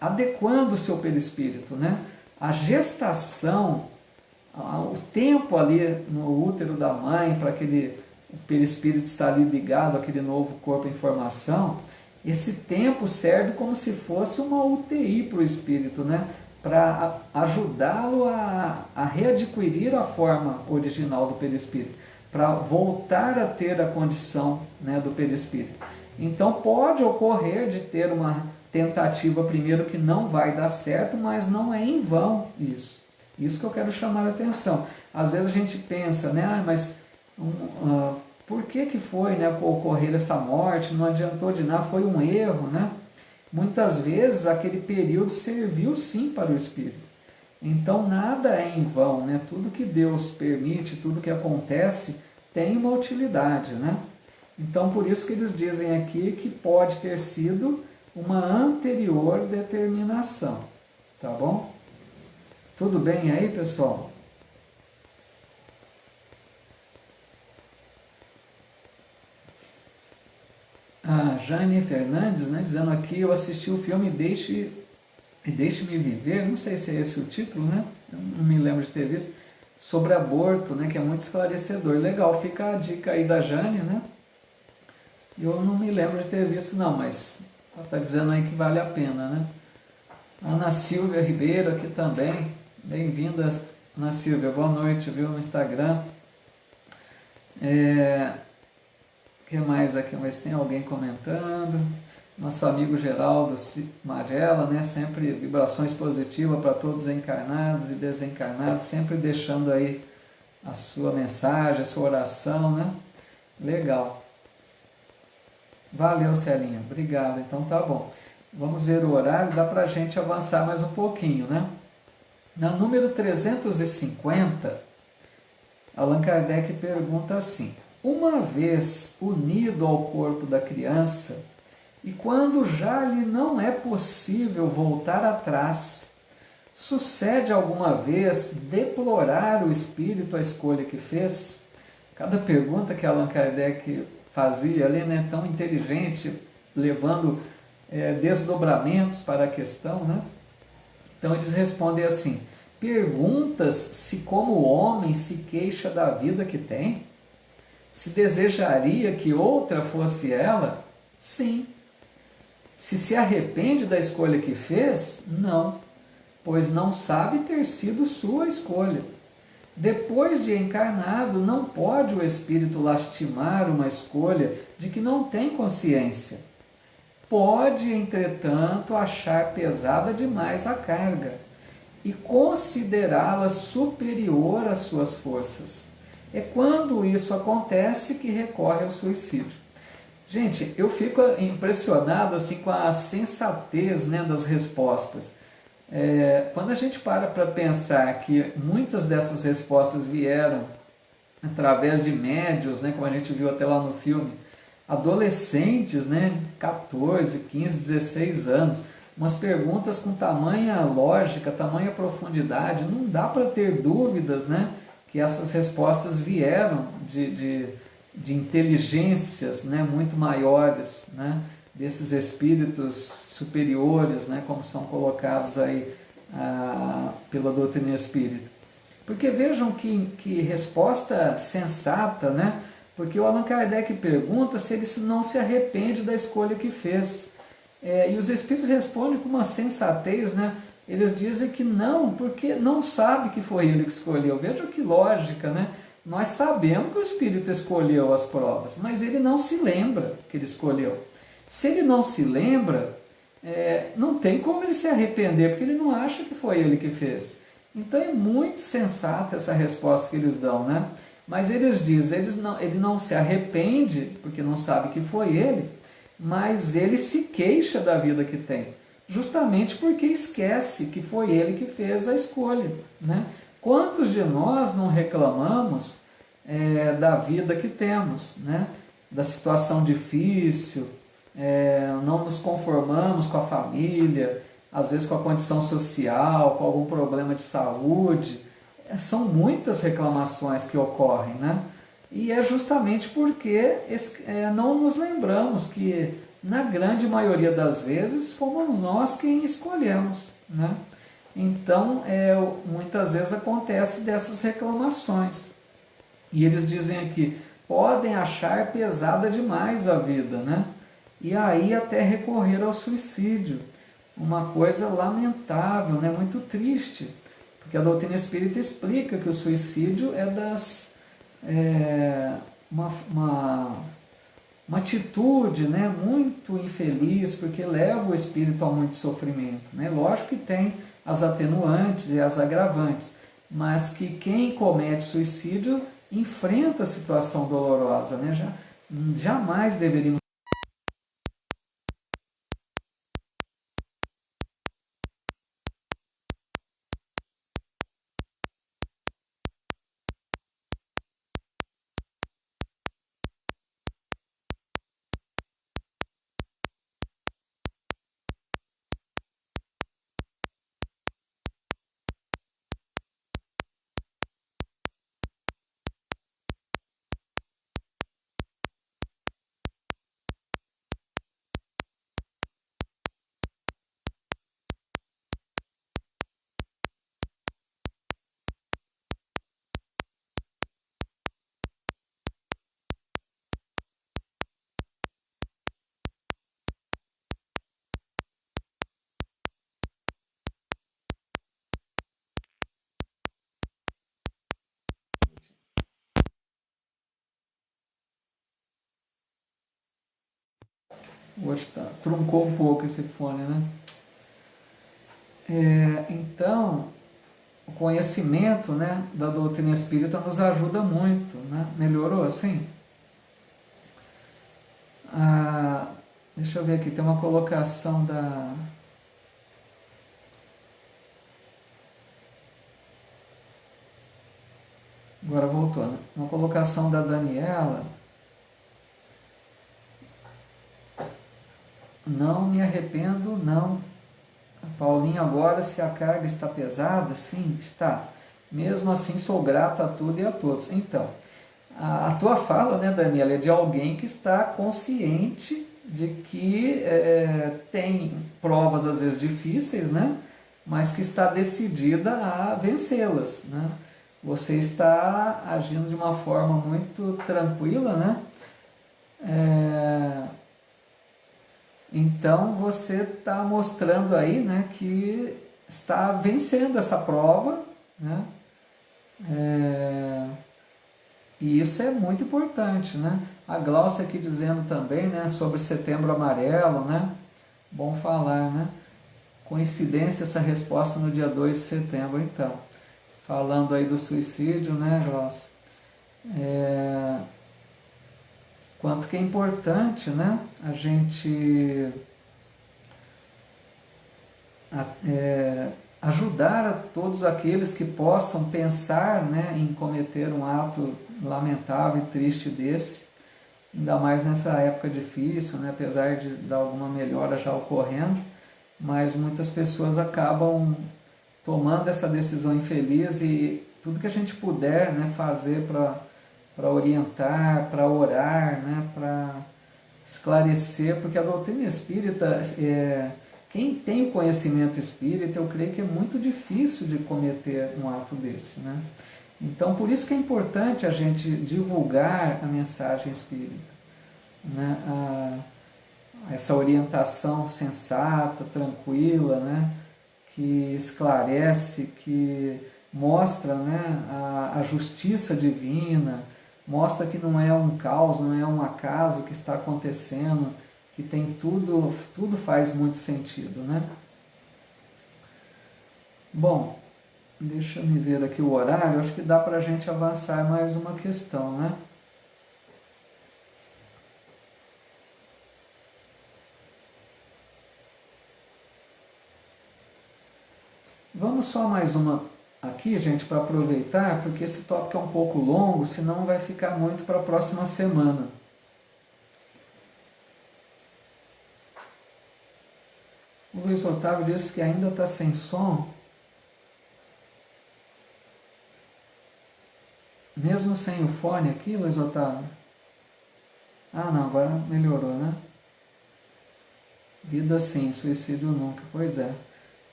adequando o seu perispírito, né? A gestação, o tempo ali no útero da mãe, para aquele perispírito estar ali ligado àquele novo corpo em formação, esse tempo serve como se fosse uma UTI para o espírito, né? Para ajudá-lo a readquirir a forma original do perispírito, para voltar a ter a condição, né, do perispírito. Então pode ocorrer de ter uma tentativa primeiro que não vai dar certo, mas não é em vão isso. Isso que eu quero chamar a atenção. Às vezes a gente pensa, né, mas por que foi, né, ocorrer essa morte? Não adiantou de nada, foi um erro, né? Muitas vezes aquele período serviu sim para o espírito. Então nada é em vão, né? Tudo que Deus permite, tudo que acontece tem uma utilidade, né? Então por isso que eles dizem aqui que pode ter sido uma anterior determinação, tá bom? Tudo bem aí, pessoal? A Jane Fernandes, né, dizendo aqui, eu assisti o filme Deixe-me Viver, não sei se é esse o título, né? Eu não me lembro de ter visto, sobre aborto, né, que é muito esclarecedor. Legal, fica a dica aí da Jane, né? Eu não me lembro de ter visto não, mas ela está dizendo aí que vale a pena, né? Ana Silvia Ribeiro aqui também, bem-vinda, Ana Silvia, boa noite, viu, no Instagram. O que mais aqui? Mas tem alguém comentando. Nosso amigo Geraldo Magela, né? Sempre vibrações positivas para todos encarnados e desencarnados, sempre deixando aí a sua mensagem, a sua oração, né? Legal. Valeu, Celinha. Obrigado. Então tá bom. Vamos ver o horário, dá para a gente avançar mais um pouquinho, né? Na número 350, Allan Kardec pergunta assim: uma vez unido ao corpo da criança, e quando já lhe não é possível voltar atrás, sucede alguma vez deplorar o espírito a escolha que fez? Cada pergunta que Allan Kardec fazia ali, né, tão inteligente, levando desdobramentos para a questão, né? Então eles respondem assim: perguntas se como o homem se queixa da vida que tem? Se desejaria que outra fosse ela? Sim. Se arrepende da escolha que fez? Não, pois não sabe ter sido sua escolha. Depois de encarnado, não pode o espírito lastimar uma escolha de que não tem consciência. Pode, entretanto, achar pesada demais a carga e considerá-la superior às suas forças. É quando isso acontece que recorre ao suicídio. Gente, eu fico impressionado assim, com a sensatez, né, das respostas. Quando a gente para pensar que muitas dessas respostas vieram através de médios, né, como a gente viu até lá no filme, adolescentes, né, 14, 15, 16 anos, umas perguntas com tamanha lógica, tamanha profundidade, não dá para ter dúvidas, né, que essas respostas vieram de inteligências, né, muito maiores, né, desses espíritos superiores, né, como são colocados aí pela doutrina espírita. Porque vejam que resposta sensata, né? Porque o Allan Kardec pergunta se ele não se arrepende da escolha que fez. E os espíritos respondem com uma sensatez, né? Eles dizem que não, porque não sabe que foi ele que escolheu. Vejam que lógica, né? Nós sabemos que o espírito escolheu as provas, mas ele não se lembra que ele escolheu. Se ele não se lembra, não tem como ele se arrepender, porque ele não acha que foi ele que fez. Então é muito sensata essa resposta que eles dão, né? Mas eles dizem, ele não se arrepende, porque não sabe que foi ele, mas ele se queixa da vida que tem, justamente porque esquece que foi ele que fez a escolha, né? Quantos de nós não reclamamos da vida que temos, né? Da situação difícil, não nos conformamos com a família, às vezes com a condição social, com algum problema de saúde. São muitas reclamações que ocorrem, né? E é justamente porque não nos lembramos que, na grande maioria das vezes, fomos nós quem escolhemos, né? Então, muitas vezes acontece dessas reclamações. E eles dizem aqui, podem achar pesada demais a vida, né? E aí até recorrer ao suicídio. Uma coisa lamentável, né? Muito triste, porque a doutrina espírita explica que o suicídio uma atitude, né, muito infeliz, porque leva o espírito a muito sofrimento, né? Lógico que tem as atenuantes e as agravantes, mas que quem comete suicídio enfrenta a situação dolorosa, né? Jamais deveríamos. Hoje truncou um pouco esse fone, né? Então, o conhecimento, né, da doutrina espírita nos ajuda muito, né? Melhorou assim? Deixa eu ver aqui, tem uma colocação da... Agora voltou, né? Uma colocação da Daniela. Não me arrependo, não. Paulinho, agora se a carga está pesada, sim, está. Mesmo assim sou grato a tudo e a todos. Então, a tua fala, né, Daniela, é de alguém que está consciente de que tem provas às vezes difíceis, né, mas que está decidida a vencê-las, né? Você está agindo de uma forma muito tranquila, né? Então você está mostrando aí, né, que está vencendo essa prova, né? E isso é muito importante, né? A Glaucia aqui dizendo também, né, sobre Setembro Amarelo, né? Bom falar, né? Coincidência essa resposta no dia 2 de setembro, então. Falando aí do suicídio, né, Glaucia? Quanto que é importante, né? A gente ajudar a todos aqueles que possam pensar, né, em cometer um ato lamentável e triste desse, ainda mais nessa época difícil, né, apesar de alguma melhora já ocorrendo, mas muitas pessoas acabam tomando essa decisão infeliz e tudo que a gente puder, né, fazer para orientar, para orar, né, para esclarecer, porque a doutrina espírita, quem tem o conhecimento espírita, eu creio que é muito difícil de cometer um ato desse, né? Então, por isso que é importante a gente divulgar a mensagem espírita, né? Essa orientação sensata, tranquila, né? Que esclarece, que mostra, né, a justiça divina, mostra que não é um caos, não é um acaso que está acontecendo, que tem tudo faz muito sentido, né? Bom, deixa eu me ver aqui o horário, acho que dá para a gente avançar mais uma questão, né? Vamos só mais uma aqui, gente, para aproveitar, porque esse tópico é um pouco longo, senão vai ficar muito para a próxima semana. O Luiz Otávio disse que ainda está sem som. Mesmo sem o fone aqui, Luiz Otávio? Ah, não, agora melhorou, né? Vida sim, suicídio nunca. Pois é.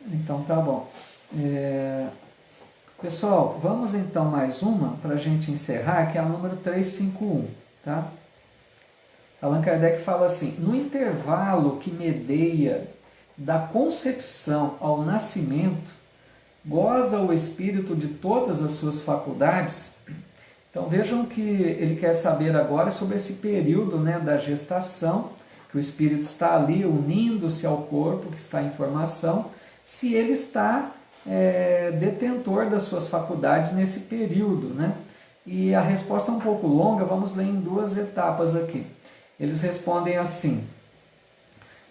Então tá bom. Pessoal, vamos então mais uma para a gente encerrar, que é a número 351, tá? Allan Kardec fala assim: no intervalo que medeia da concepção ao nascimento, goza o espírito de todas as suas faculdades. Então vejam que ele quer saber agora sobre esse período, né, da gestação, que o espírito está ali unindo-se ao corpo que está em formação, se ele está detentor das suas faculdades nesse período, né? E a resposta é um pouco longa, vamos ler em duas etapas aqui. Eles respondem assim: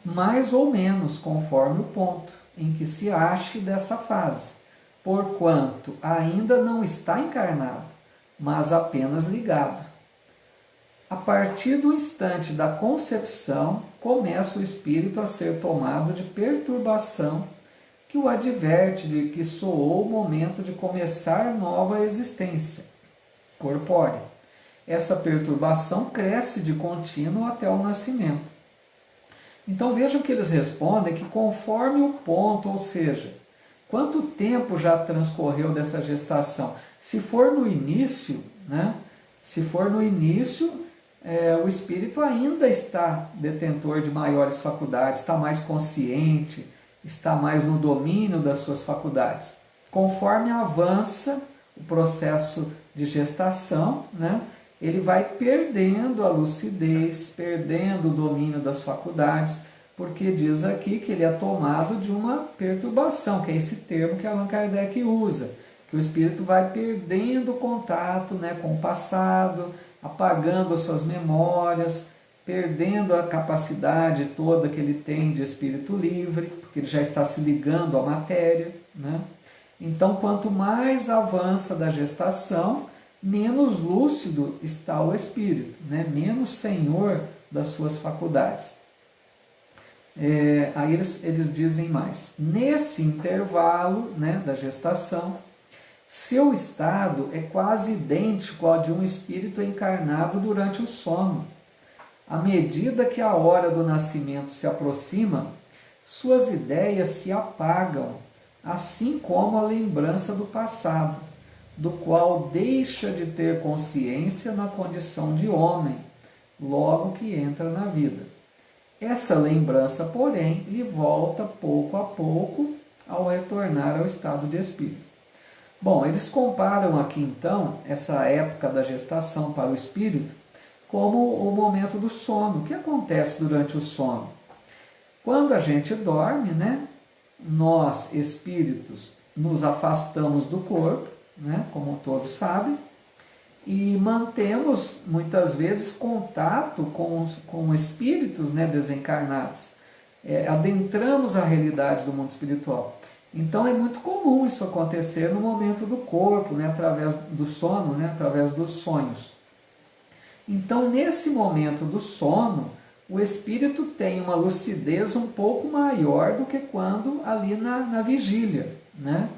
mais ou menos conforme o ponto em que se ache dessa fase, porquanto ainda não está encarnado, mas apenas ligado. A partir do instante da concepção, começa o espírito a ser tomado de perturbação que o adverte de que soou o momento de começar nova existência corpórea. Essa perturbação cresce de contínuo até o nascimento. Então vejam que eles respondem que conforme o ponto, ou seja, quanto tempo já transcorreu dessa gestação? Se for no início, né? Se for no início, o espírito ainda está detentor de maiores faculdades, está mais consciente, está mais no domínio das suas faculdades. Conforme avança o processo de gestação, né? Ele vai perdendo a lucidez, perdendo o domínio das faculdades, porque diz aqui que ele é tomado de uma perturbação, que é esse termo que Allan Kardec usa, que o espírito vai perdendo o contato, né, com o passado, apagando as suas memórias, perdendo a capacidade toda que ele tem de espírito livre, porque ele já está se ligando à matéria, né? Então, quanto mais avança da gestação, menos lúcido está o espírito, né? Menos senhor das suas faculdades. Aí eles dizem mais: nesse intervalo, né, da gestação, seu estado é quase idêntico ao de um espírito encarnado durante o sono. À medida que a hora do nascimento se aproxima, suas ideias se apagam, assim como a lembrança do passado, do qual deixa de ter consciência na condição de homem, logo que entra na vida. Essa lembrança, porém, lhe volta pouco a pouco ao retornar ao estado de espírito. Bom, eles comparam aqui então essa época da gestação para o espírito como o momento do sono. O que acontece durante o sono? Quando a gente dorme, né, nós, espíritos, nos afastamos do corpo, né, como todos sabem, e mantemos muitas vezes contato com espíritos, né, desencarnados. Adentramos a realidade do mundo espiritual. Então é muito comum isso acontecer no momento do corpo, né, através do sono, né, através dos sonhos. Então, nesse momento do sono, o espírito tem uma lucidez um pouco maior do que quando ali na vigília, né?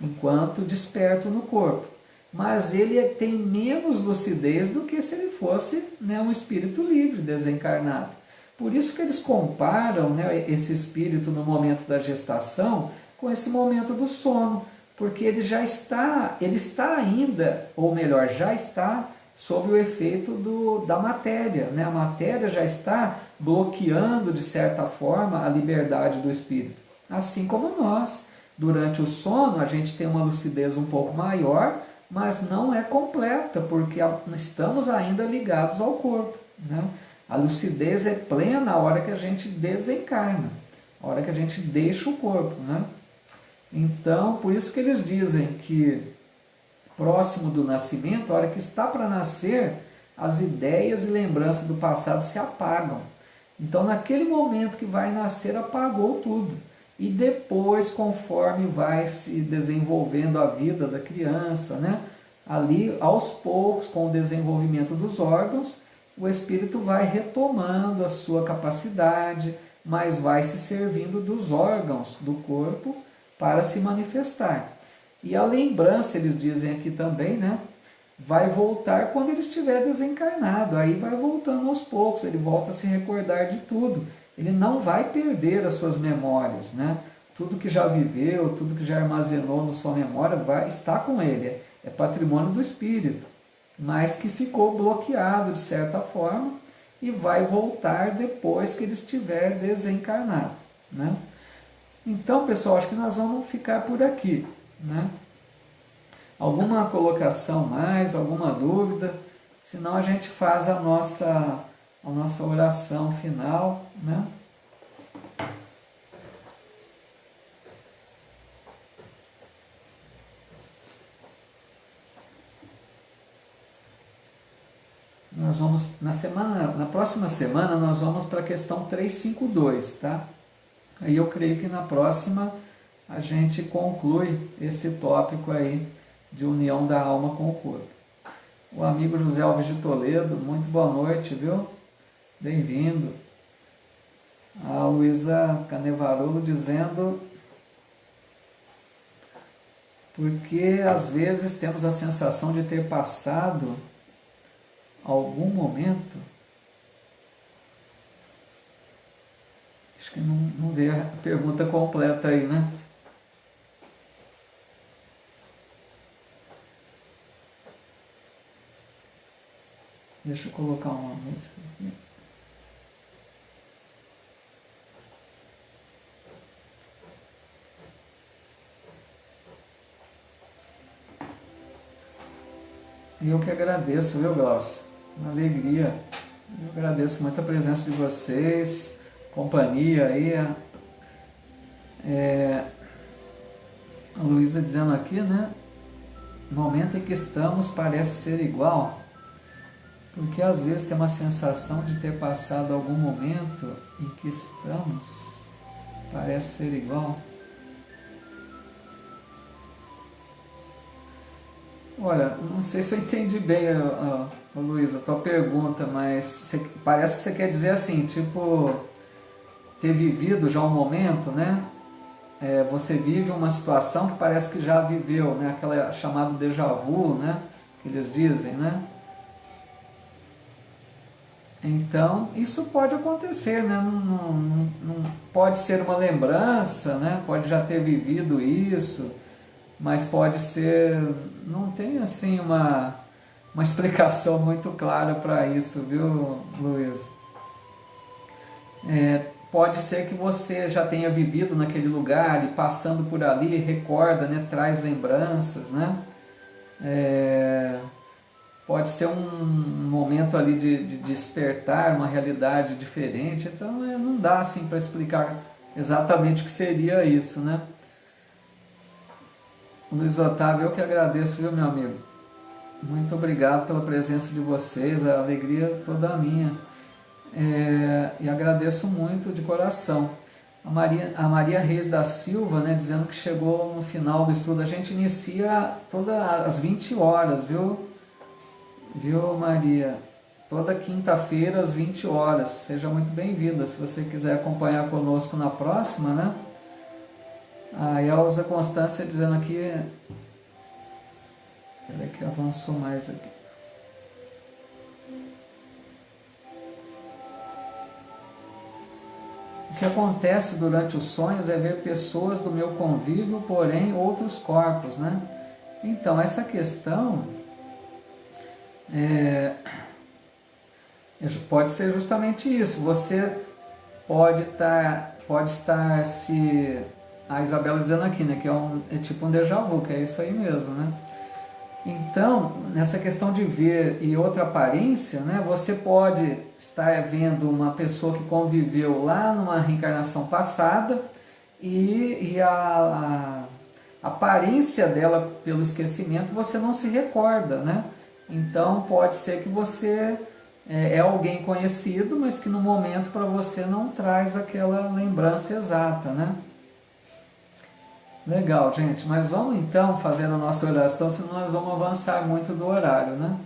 Enquanto desperto no corpo. Mas ele tem menos lucidez do que se ele fosse, né, um espírito livre, desencarnado. Por isso que eles comparam, né, esse espírito no momento da gestação com esse momento do sono, porque ele está ainda, ou melhor, já está sob o efeito da matéria, né? A matéria já está bloqueando, de certa forma, a liberdade do espírito. Assim como nós, durante o sono, a gente tem uma lucidez um pouco maior, mas não é completa, porque estamos ainda ligados ao corpo, né? A lucidez é plena na hora que a gente desencarna, a hora que a gente deixa o corpo, né? Então, por isso que eles dizem que próximo do nascimento, a hora que está para nascer, as ideias e lembranças do passado se apagam. Então, naquele momento que vai nascer, apagou tudo. E depois, conforme vai se desenvolvendo a vida da criança, né? Ali, aos poucos, com o desenvolvimento dos órgãos, o espírito vai retomando a sua capacidade, mas vai se servindo dos órgãos do corpo para se manifestar. E a lembrança, eles dizem aqui também, né, vai voltar quando ele estiver desencarnado. Aí vai voltando aos poucos, ele volta a se recordar de tudo. Ele não vai perder as suas memórias, né? Tudo que já viveu, tudo que já armazenou na sua memória está com ele. É patrimônio do espírito, mas que ficou bloqueado de certa forma e vai voltar depois que ele estiver desencarnado, né? Então, pessoal, acho que nós vamos ficar por aqui, né? Alguma colocação mais, alguma dúvida? Senão a gente faz a nossa oração final, né? Nós vamos, na próxima semana, nós vamos para a questão 352, tá? Aí eu creio que na próxima a gente conclui esse tópico aí de união da alma com o corpo. O amigo José Alves de Toledo, muito boa noite, viu? Bem-vindo. A Luísa Canevarulo dizendo: porque às vezes temos a sensação de ter passado algum momento. Acho que não veio a pergunta completa aí, né? Deixa eu colocar uma música aqui. E eu que agradeço, viu, Glaucio? Uma alegria. Eu agradeço muito a presença de vocês, companhia aí. A Luísa dizendo aqui, né? O momento em que estamos parece ser igual, porque às vezes tem uma sensação de ter passado algum momento em que estamos, parece ser igual. Olha, não sei se eu entendi bem, Luísa, a tua pergunta, mas parece que você quer dizer assim, tipo, ter vivido já um momento, né? Você vive uma situação que parece que já viveu, né? Aquela chamada déjà vu, né? Que eles dizem, né? Então, isso pode acontecer, né? Não pode ser uma lembrança, né? Pode já ter vivido isso, mas pode ser... Não tem, assim, uma explicação muito clara para isso, viu, Luiz? pode ser que você já tenha vivido naquele lugar e passando por ali recorda, né, traz lembranças, né? Pode ser um momento ali de despertar uma realidade diferente, então não dá assim para explicar exatamente o que seria isso, né? Luiz Otávio, eu que agradeço, viu, meu amigo? Muito obrigado pela presença de vocês, a alegria toda minha. E agradeço muito de coração. A Maria Reis da Silva, né, dizendo que chegou no final do estudo. A gente inicia todas as 20 horas, viu? Viu, Maria? Toda quinta-feira às 20 horas. Seja muito bem-vinda. Se você quiser acompanhar conosco na próxima, né? A Elza Constância dizendo aqui... Peraí que avançou mais aqui. O que acontece durante os sonhos é ver pessoas do meu convívio, porém outros corpos, né? Então, essa questão pode ser justamente isso. Você pode estar se... A Isabela dizendo aqui, né? Que é tipo um déjà vu, que é isso aí mesmo, né? Então, nessa questão de ver e outra aparência, né, você pode estar vendo uma pessoa que conviveu lá numa reencarnação passada e a aparência dela pelo esquecimento você não se recorda, né? Então pode ser que você é alguém conhecido, mas que no momento para você não traz aquela lembrança exata, né? Legal, gente, mas vamos então fazer a nossa oração, senão nós vamos avançar muito do horário, né?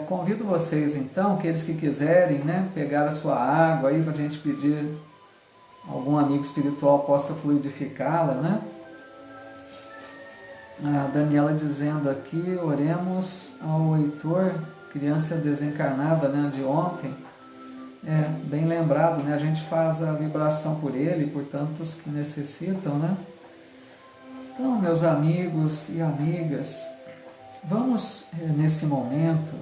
Convido vocês então, aqueles que quiserem, né, pegar a sua água aí para a gente pedir algum amigo espiritual possa fluidificá-la, né? A Daniela dizendo aqui, oremos ao Heitor, criança desencarnada, né, de ontem. Bem lembrado, né? A gente faz a vibração por ele, por tantos que necessitam, né? Então, meus amigos e amigas, vamos nesse momento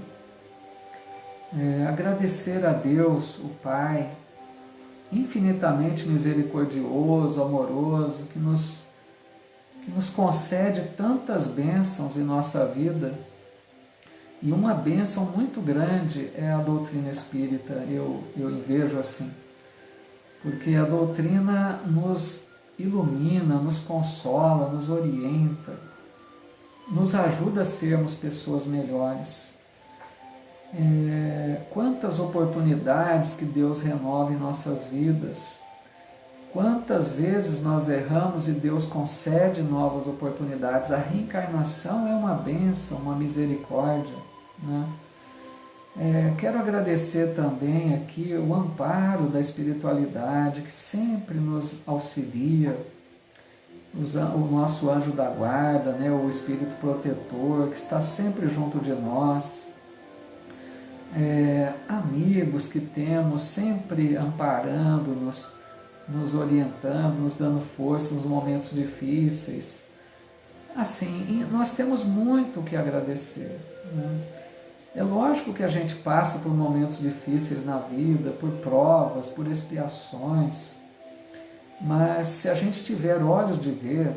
agradecer a Deus, o Pai, infinitamente misericordioso, amoroso, que nos concede tantas bênçãos em nossa vida. E uma bênção muito grande é a doutrina espírita, eu vejo assim. Porque a doutrina nos ilumina, nos consola, nos orienta, nos ajuda a sermos pessoas melhores. Quantas oportunidades que Deus renova em nossas vidas. Quantas vezes nós erramos e Deus concede novas oportunidades. A reencarnação é uma bênção, uma misericórdia, né? Quero agradecer também aqui o amparo da espiritualidade que sempre nos auxilia, o nosso anjo da guarda, né? O espírito protetor que está sempre junto de nós, amigos que temos sempre amparando-nos, nos orientando, nos dando força nos momentos difíceis. Assim, nós temos muito o que agradecer, né? É lógico que a gente passa por momentos difíceis na vida, por provas, por expiações, mas se a gente tiver olhos de ver,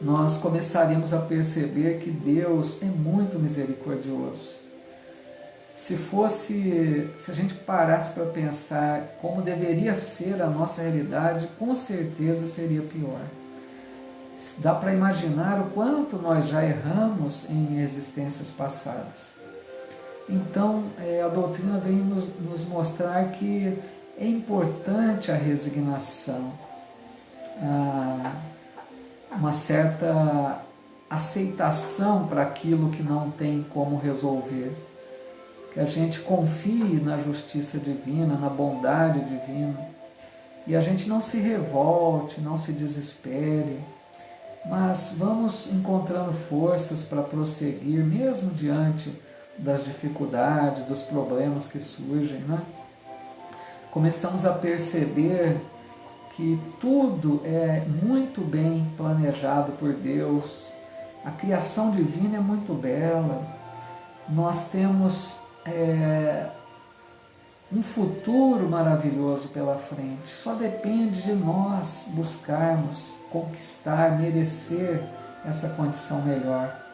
nós começaríamos a perceber que Deus é muito misericordioso. Se a gente parasse para pensar como deveria ser a nossa realidade, com certeza seria pior. Dá para imaginar o quanto nós já erramos em existências passadas. Então, a doutrina vem nos mostrar que é importante a resignação, uma certa aceitação para aquilo que não tem como resolver. Que a gente confie na justiça divina, na bondade divina, e a gente não se revolte, não se desespere, mas vamos encontrando forças para prosseguir, mesmo diante das dificuldades, dos problemas que surgem, né? Começamos a perceber que tudo é muito bem planejado por Deus, a criação divina é muito bela, nós temos um futuro maravilhoso pela frente. Só depende de nós buscarmos, conquistar, merecer essa condição melhor.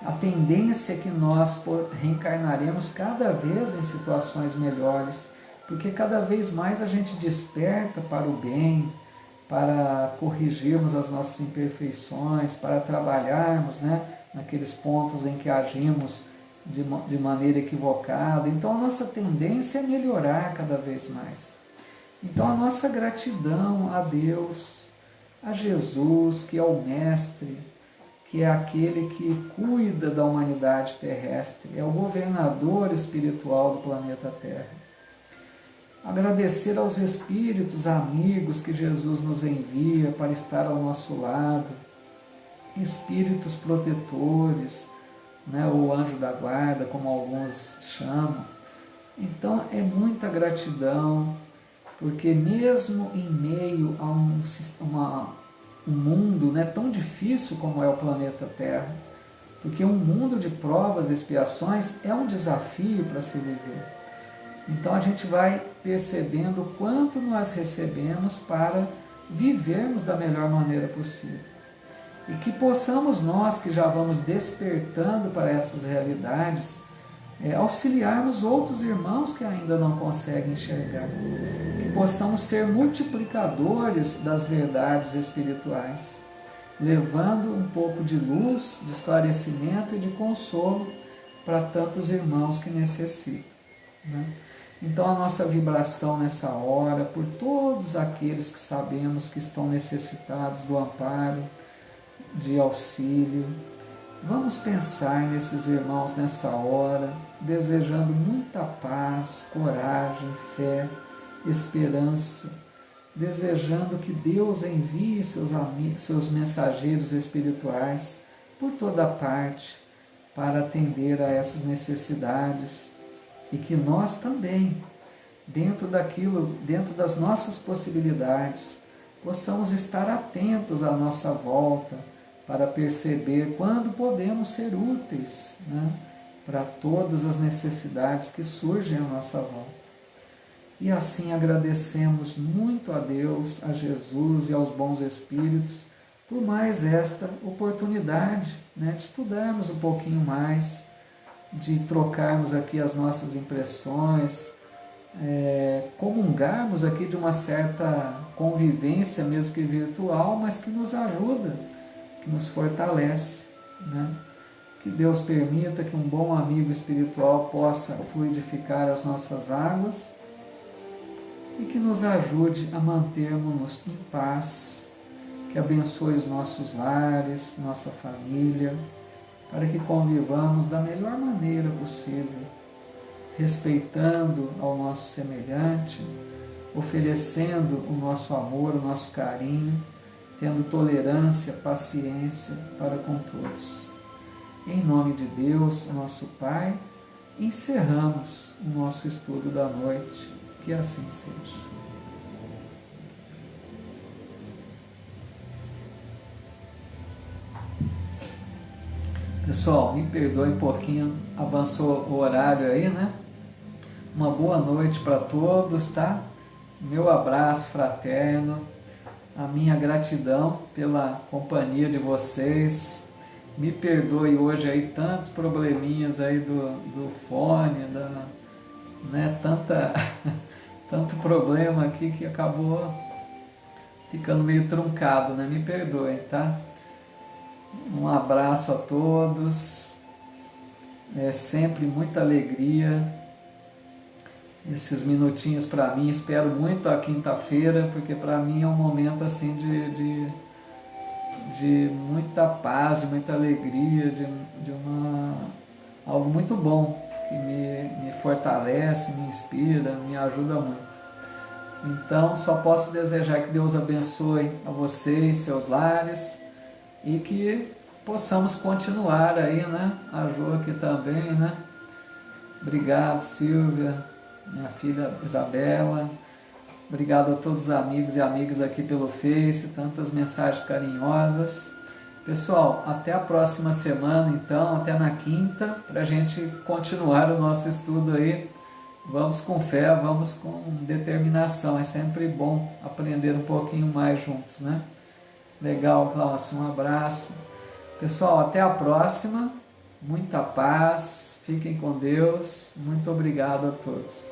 A tendência é que nós reencarnaremos cada vez em situações melhores, porque cada vez mais a gente desperta para o bem, para corrigirmos as nossas imperfeições, para trabalharmos, né, naqueles pontos em que agimos de maneira equivocada. Então a nossa tendência é melhorar cada vez mais. Então a nossa gratidão a Deus, a Jesus, que é o Mestre, que é aquele que cuida da humanidade terrestre, é o governador espiritual do planeta Terra. Agradecer aos espíritos amigos que Jesus nos envia para estar ao nosso lado, espíritos protetores, né, ou anjo da guarda, como alguns chamam. Então é muita gratidão, porque mesmo em meio a um mundo, né, tão difícil como é o planeta Terra, porque um mundo de provas e expiações é um desafio para se viver. Então a gente vai percebendo o quanto nós recebemos para vivermos da melhor maneira possível. E que possamos nós, que já vamos despertando para essas realidades, auxiliarmos outros irmãos que ainda não conseguem enxergar. Que possamos ser multiplicadores das verdades espirituais, levando um pouco de luz, de esclarecimento e de consolo para tantos irmãos que necessitam, né? Então a nossa vibração nessa hora, por todos aqueles que sabemos que estão necessitados do amparo, de auxílio, vamos pensar nesses irmãos nessa hora, desejando muita paz, coragem, fé, esperança, desejando que Deus envie seus mensageiros espirituais por toda parte para atender a essas necessidades, e que nós também, dentro das nossas possibilidades, possamos estar atentos à nossa volta para perceber quando podemos ser úteis, né, para todas as necessidades que surgem à nossa volta. E assim agradecemos muito a Deus, a Jesus e aos bons espíritos por mais esta oportunidade, né, de estudarmos um pouquinho mais, de trocarmos aqui as nossas impressões, comungarmos aqui de uma certa convivência, mesmo que virtual, mas que nos ajuda, que nos fortalece, né? Que Deus permita que um bom amigo espiritual possa fluidificar as nossas águas e que nos ajude a mantermos-nos em paz, que abençoe os nossos lares, nossa família, para que convivamos da melhor maneira possível, respeitando ao nosso semelhante, oferecendo o nosso amor, o nosso carinho, tendo tolerância, paciência para com todos. Em nome de Deus, nosso Pai, encerramos o nosso estudo da noite. Que assim seja. Pessoal, me perdoe um pouquinho, avançou o horário aí, né? Uma boa noite para todos, tá? Meu abraço fraterno, a minha gratidão pela companhia de vocês. Me perdoe hoje aí tantos probleminhas aí do fone, né? Tanto problema aqui que acabou ficando meio truncado, né? Me perdoem, tá? Um abraço a todos, sempre muita alegria esses minutinhos para mim. Espero muito a quinta-feira, porque para mim é um momento assim de muita paz, de muita alegria, algo muito bom, que me fortalece, me inspira, me ajuda muito. Então só posso desejar que Deus abençoe a vocês, seus lares, e que possamos continuar aí, né? A Jo aqui também, né? Obrigado, Silvia, minha filha Isabela. Obrigado a todos os amigos e amigas aqui pelo Face, tantas mensagens carinhosas. Pessoal, até a próxima semana, então, até na quinta, para a gente continuar o nosso estudo aí vamos com fé, vamos com determinação. É sempre bom aprender um pouquinho mais juntos, né? Legal, Cláudio, um abraço. Pessoal, até a próxima. Muita paz, fiquem com Deus. Muito obrigado a todos.